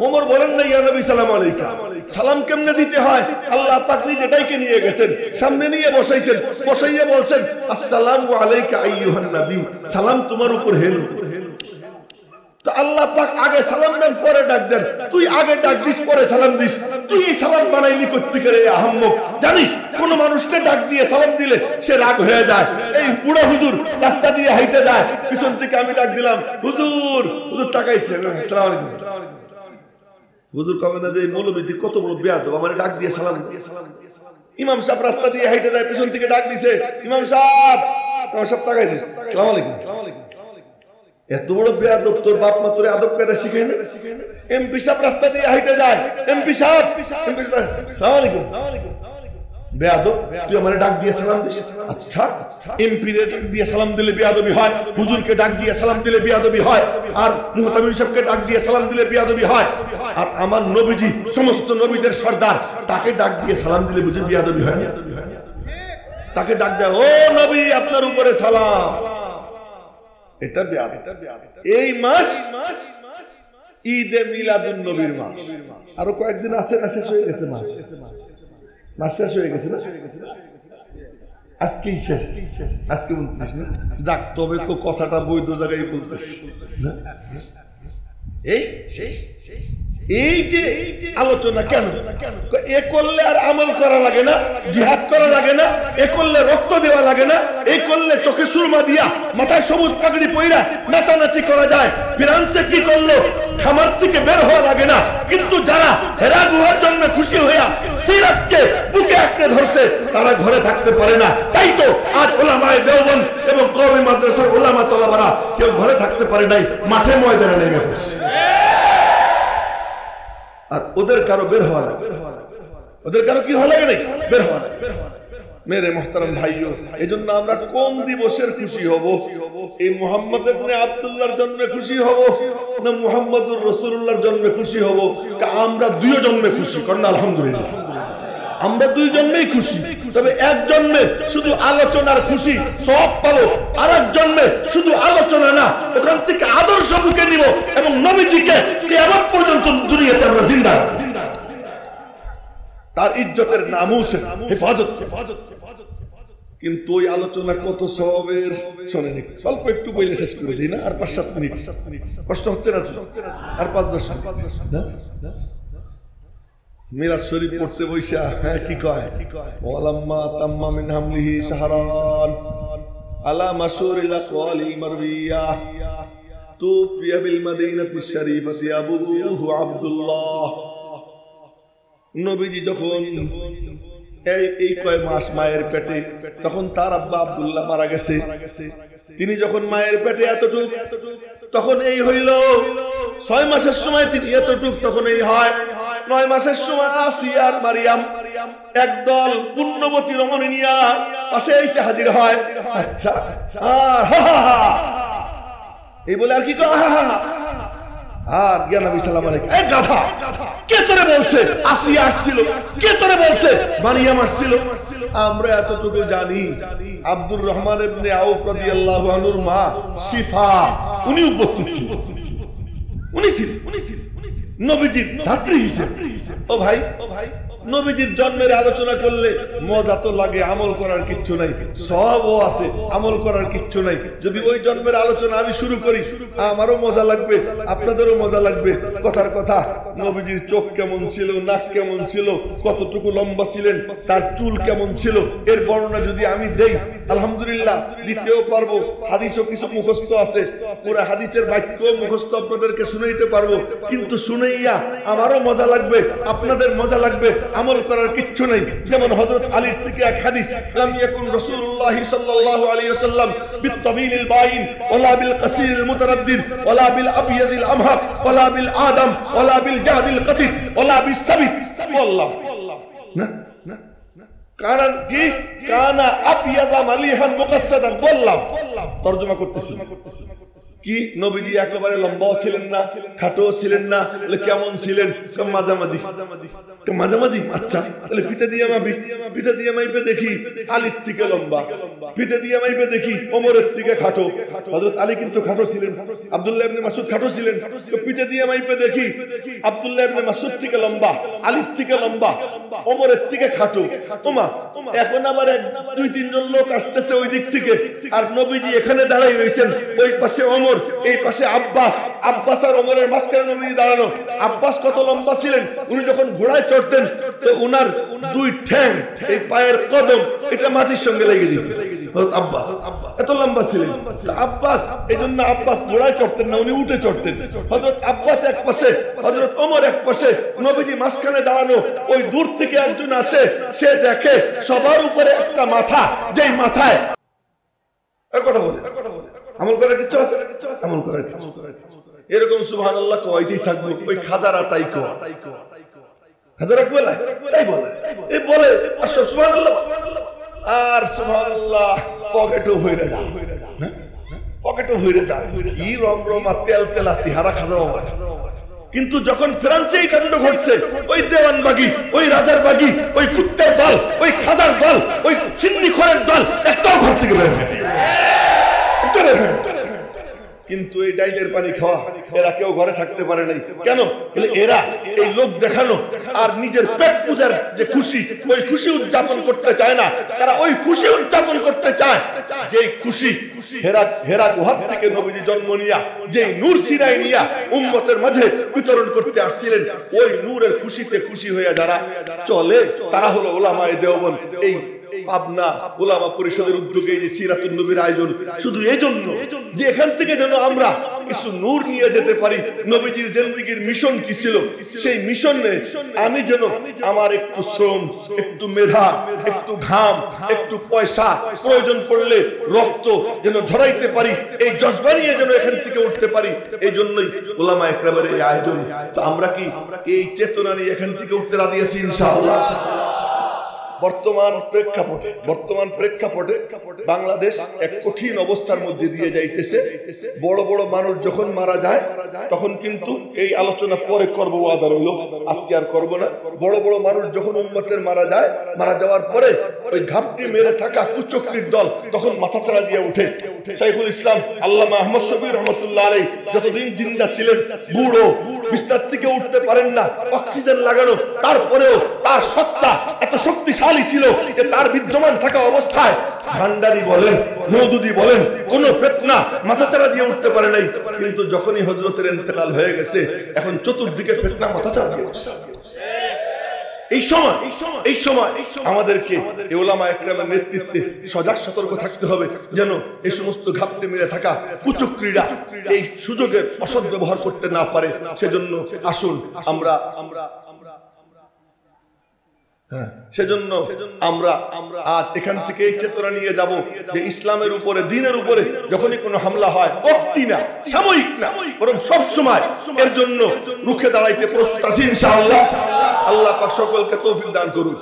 Speaker 1: ওমর বলেন না ইয়া নবী সালাম আলাইকা। সালাম কেমনে দিতে হয় আল্লাহ পাক নিজে ডাইকে নিয়ে গেছেন, সামনে নিয়ে বসাইছেন, বসাইয়া বলছেন আসসালামু আলাইকা আইয়ুহান নবী, সালাম তোমার উপর হে নবী। তো আল্লাহ পাক আগে সালাম দেন পরে ডাক দেন, তুই আগে ডাক দিস পরে সালাম দিস, তুই সালাম বানাইলি করতে গেলে আহম্মক। জানিস কোন মানুষকে ডাক দিয়ে সালাম দিলে সে রাগ হয়ে যায়। এই বুড়া হুজুর রাস্তা দিয়ে হাইটে যায়, পিছন থেকে আমি ডাক দিলাম হুজুর, হুজুর তাকাইছে আসসালামু আলাইকুম, হুজুর কবে না যে মৌলবী কত বড় বেয়াদব, আমার ডাক দিয়ে সালাম দিয়ে। ইমাম সাহেব রাস্তা দিয়ে হাইটে যায়, পিছন থেকে ডাক দিছে ইমাম সাহেব, ইমাম সাহেব তাকাইছে আসসালামু আলাইকুম। এত বড় বেয়াদব, তোর বাপ মা তোরে আদব কায়দা শিখায় না? এমপি সাহেব রাস্তা দিয়ে হাইটে যায়, এমপি সাহেব আসসালামু আলাইকুম, বেয়াদব তুই আমারে ডাক দিয়ে সালাম দিস। আচ্ছা এমপি রে ডাক দিয়ে সালাম দিলে বেয়াদবি হয়, হুজুরকে ডাক দিয়ে সালাম দিলে বেয়াদবি হয়, আর মুহতামিম সাহেবকে ডাক দিয়ে সালাম দিলে বেয়াদবি হয়, আর আমার নবীজি সমস্ত নবীদের সর্দার, তাকে ডাক দিয়ে সালাম দিলে বুঝি বেয়াদবি হয় না? তাকে ডাক দেয় ও নবী আপনার উপরে সালাম, এটা বেয়াদব। এই মাস ঈদে মিলাদুন নবীর মাস, আরো কয়েকদিন আছে না? শেষ হয়ে গেছে মাস, মাস শেষ হয়ে গেছে না? আজকেই শেষ, আজকে 29 না? যাক, তবে তো কথাটা বৈধ জায়গায় বলতেছি। এই যে আলোচনা কেন এ করলে আর আমল করা লাগে না, জিহাদ করা লাগে না, এ করলে রক্ত দেওয়া লাগে না, এই করলে চোখে সুরমা দিয়া মাথায় সবুজ পাগড়ি পইরা নাচানাচি করা যায়। ফিরান্সে কি করলো? খামার থেকে বের হওয়া লাগে না। কিন্তু যারা হেরা গুহার জন্য খুশি হইয়া সিরাতকে বুকে আঁকড়ে ধরছে তারা ঘরে থাকতে পারে না। তাই তো আজ উলামায়ে দেওবন্দ এবং কওমি মাদ্রাসার উলামা তলাবারা কেউ ঘরে থাকতে পারে নাই, মাঠে ময়দানে নেমে পড়ছে। আর ওদের কারো বের হওয়া লাগে, ওদের কারো কি হওয়া লাগে নাই? বের হওয়া লাগে। মেরে মুহতারাম ভাইও, এজন্য আমরা কোন দিবসের খুশি হব? এই মুহাম্মদ ইবনে আব্দুল্লাহর জন্য খুশি হব না মুহাম্মদুর রাসূলুল্লাহর জন্য খুশি হব? আমরা দুই জন্মে খুশি, কারণ আলহামদুলিল্লাহ আমরা দুই জন্মেই খুশি। তবে এক জন্মে শুধু আলোচনার খুশি সব পাবো, আর এক জন্মে শুধু আলোচনা না, ওখান থেকে আদর্শ বুকে নিব এবং নবীজিকে কিয়ামত পর্যন্ত দুনিয়াতে আমরা জিন্দা, তার ইজ্জতের নামুসের হেফাজত। কিন্তু ওই আলোচনা কত সওয়াবের, শোনেন স্বল্প একটু বইলে শেষ করে দিই না, আর 5-7 মিনিট কষ্ট হচ্ছে না? আর 5-10 না? মিলাদ শরীফ পড়তে বইসা কি কয়? ওয়ালাম্মা তাম্মা মিন হামলিহি শাহরান আলা মাশহুরিল আকওয়ালিল মারবিয়া তুফিয়া বিল মাদিনাতিশ শরীফাতি আবুহু আব্দুল্লাহ। নবীজি যখন এই কয় মাস মায়ের পেটে, তখন তার আব্বা আব্দুল্লাহ মারা গেছে। তিনি যখন মায়ের পেটে এতটুক, তখন এই হইল 6 মাসের সময় তিনি এতটুক, তখন এই হয় 9 মাসের সময় আসিয়া আর মারিয়াম একদল পুণ্যবতী রমণী নিয়া পাশে এসে হাজির হয়। আচ্ছা এই বলে আর কি আর গিয়া নবী সাল্লাল্লাহু আলাইহি ওয়াসাল্লাম, এই গাধা কে তোরে বলছে আসিয়া আসছিল? কে তোরে বলছে মারিয়াম আসছিল? আমরা এতটুকু জানি আব্দুর রহমান ইবনে আউফ রাদিয়াল্লাহু আনহুর মা শিফা উনি উপস্থিত ছিলেন, উনি ছিলেন নবীজির ধাত্রী হিসেবে। ও ভাই, নবীজির জন্মের আলোচনা করলে মজা তো লাগে, আমল করার কিচ্ছু নাই, সবও আছে, আমল করার কিচ্ছু নাই। যদি ওই জন্মের আলোচনা আমি শুরু করি, আমারও মজা লাগবে, আপনাদেরও মজা লাগবে। কথার কথা, নবীজির চোখ কেমন ছিল, নাক কেমন ছিল, কতটুকু লম্বা ছিলেন, তার চুল কেমন ছিল, এর বর্ণনা যদি আমি দেই আলহামদুলিল্লাহ দিতেও পারবো। হাদিসও কিছু মুখস্থ আছে, পুরো হাদিসের বাক্য মুখস্থ আপনাদেরকে শুনাইতে পারবো। কিন্তু শুনাইয়া আমারও মজা লাগবে, আপনাদের মজা লাগবে, আমল করার কিচ্ছু নাই। যেমন হযরত আলীর থেকে এক হাদিস, লাম ইয়াকুন রাসূলুল্লাহ সাল্লাল্লাহু আলাইহি ওয়াসাল্লাম বিত-তাবিলিল বাইন ওয়ালা বিল কাসিরিল মুতারাদ্দিদ ওয়ালা বিল আবয়াদিল আমহাক ওয়ালা বিল আদম ওয়ালা বিল জাহদিল কাতিদ ওয়ালা বিস সাবিত ওয়াল্লাহ না কারণ কি কানা আবয়াদা মালিহান মুকাসসাদান। বললাম তরজমা করতেছি, কি নবীজি একেবারে লম্বাও ছিলেন না, খাটো ছিলেন না, কেমন ছিলেন? মাঝামাঝি। মাঝামাঝি, আচ্ছা তাহলে ফিতে দিয়ে মাপি, ফিতে দিয়ে মাইপে দেখি আলীর থেকে লম্বা, ফিতে দিয়ে মাইপে দেখি ওমরের থেকে খাটো। হযরত আলী কিন্তু খাটো ছিলেন, আব্দুল্লাহ ইবনে মাসউদ খাটো ছিলেন, তো ফিতে দিয়ে মাইপে দেখি আব্দুল্লাহ ইবনে মাসউদ থেকে লম্বা, আলীর থেকে লম্বা, ওমরের থেকে খাটো। ওমা, এখন আবার দুই তিনজন লোক আসতেছে ওই দিক থেকে, আর নবীজি এখানে দাঁড়াই রয়েছেন, ওই পাশে ওমর, এই পাশে আব্বাস। আব্বাস আর ওমরের মাঝখানে নবীজি দাঁড়ানো। আব্বাস কত লম্বা ছিলেন, উনি যখন ঘোড়ায় চড়তেন তো উনার দুই ঠ্যাং, এই পায়ের কদম, এটা মাটির সঙ্গে লেগে যেত। আব্বাস এত লম্বা ছিলেন। আব্বাস, এই জন্য আব্বাস ঘোড়ায় চড়তেন না, উনি উঠে চড়তেন। হযরত আব্বাস এক পাশে, হযরত ওমর এক পাশে, নবীজি মাঝখানে দাঁড়ানো। ওই দূর থেকে একজন আসে, সে দেখে সবার উপরে একটা মাথা, যেই মাথায় কথা বলে আমল করার কিছু আছে, আমল করার কিছু। এরকম সুবহানাল্লাহ কয়তেই থাকবো, ওই খাজারা তাই কয়, খাজারা বলে তাই বলে, এই বলে আর সব সুবহানাল্লাহ, আর সুবহানাল্লাহ পকেটও হইরে যায়, পকেটও হইরে যায়। কি রমরমা তেল তেলা সিহারা খাজা বাবা। কিন্তু যখন ফ্রান্সে এই কাণ্ড ঘটছে, ওই দেওয়ানবাগি, ওই রাজার বাগি, ওই কুত্তার দল, ওই খাজার দল, ওই সিন্নিখোরের দল একটাও ঘর থেকে বের হয়নি। কিন্তু এই ডাইলের পানি খাওয়া, এরা কেউ ঘরে থাকতে পারে নাই। কেন? এরা এই লোক দেখানো আর নিজের পেট পূজার যে খুশি, ওই খুশি উদযাপন করতে চায় না। তারা ওই খুশি উদযাপন করতে চায় যে খুশি হেরা গুহার থেকে নবীজি জন্ম নিয়া, যে নূর সিনাই নিয়া উম্মতের মাঝে বিতরণ করতে আসছিলেন, ওই নূরের খুশিতে খুশি হয়ে যারা চলে, তারা হলো উলামায়ে দেওবন্দ। এই পাবনা উলামা পরিষদের উদ্যোগে যে সিরাতুন নবীর আয়োজন শুধু এই জন্য যে এখান থেকে যেন আমরা কিছু নূর নিয়ে যেতে পারি। নবীজির জিন্দেগীর মিশন কি ছিল, সেই মিশনে আমি যেন আমার একটু শ্রম, একটু মেধা, একটু ঘাম, একটু পয়সা, প্রয়োজন পড়লে রক্ত যেন ঝরাইতে পারি, এই জজবা নিয়ে যেন এখান থেকে উঠতে পারি। এই জন্যই উলামা একরামের এই আয়োজন। তো আমরা কি এই চেতনা নিয়ে এখান থেকে উঠতে রাজি আছি ইনশাআল্লাহ? বর্তমান প্রেক্ষাপটে বাংলাদেশ এক কঠিন অবস্থার মধ্যে দিয়ে যাইতেছে। বড় বড় মানুষ যখন মারা যায় তখন কিন্তু এই আলোচনা পরে করবো, ওয়াদা রইল, আজকে আর করবো না। বড় বড় মানুষ যখন উম্মতের মারা যায়, মারা যাওয়ার পরে ওই ঘাপটি মেরে থাকা কুচক্রীর দল তখন মাথা চাড়া দিয়ে উঠে। শাইখুল ইসলাম আল্লামা আহমদ শফি রহমতুল্লাহ আলাইহি যতদিন জিন্দা ছিলেন, বুড়ো, বিছানা থেকে উঠতে পারেন না, অক্সিজেন লাগানো, তারপরেও তার সত্তা এত শক্তিশালী ছিল যে তার বিদ্যমান থাকা অবস্থায় ভান্ডারি বলেন, মওদুদি বলেন, কোন ফিতনা মাথাচাড়া দিয়ে উঠতে পারে নাই। কিন্তু যখনই হযরতের ইন্তেকাল হয়ে গেছে, এখন চতুর্দিকে ফিতনা মাথাচাড়া দিয়ে উঠছে। এই সময় আমাদেরকে উলামায়ে কেরামের নেতৃত্বে সজাগ সতর্ক থাকতে হবে, যেন এই সমস্ত ঘাপটি মেরে থাকা কুচক্রীরা এই সুযোগের অসৎ ব্যবহার করতে না পারে। সেজন্য আসুন আমরা আজ এখান থেকে এই চেতনা নিয়ে যাব যে ইসলামের উপরে, দ্বীনের উপরে যখনই কোনো হামলা হয়, অতি না, সাময়িক না, বরং সব সময় এর জন্য রুখে দাঁড়াইতে প্রস্তুত আছি ইনশাআল্লাহ। আল্লাহ পাক সকলকে তৌফিক দান করুন।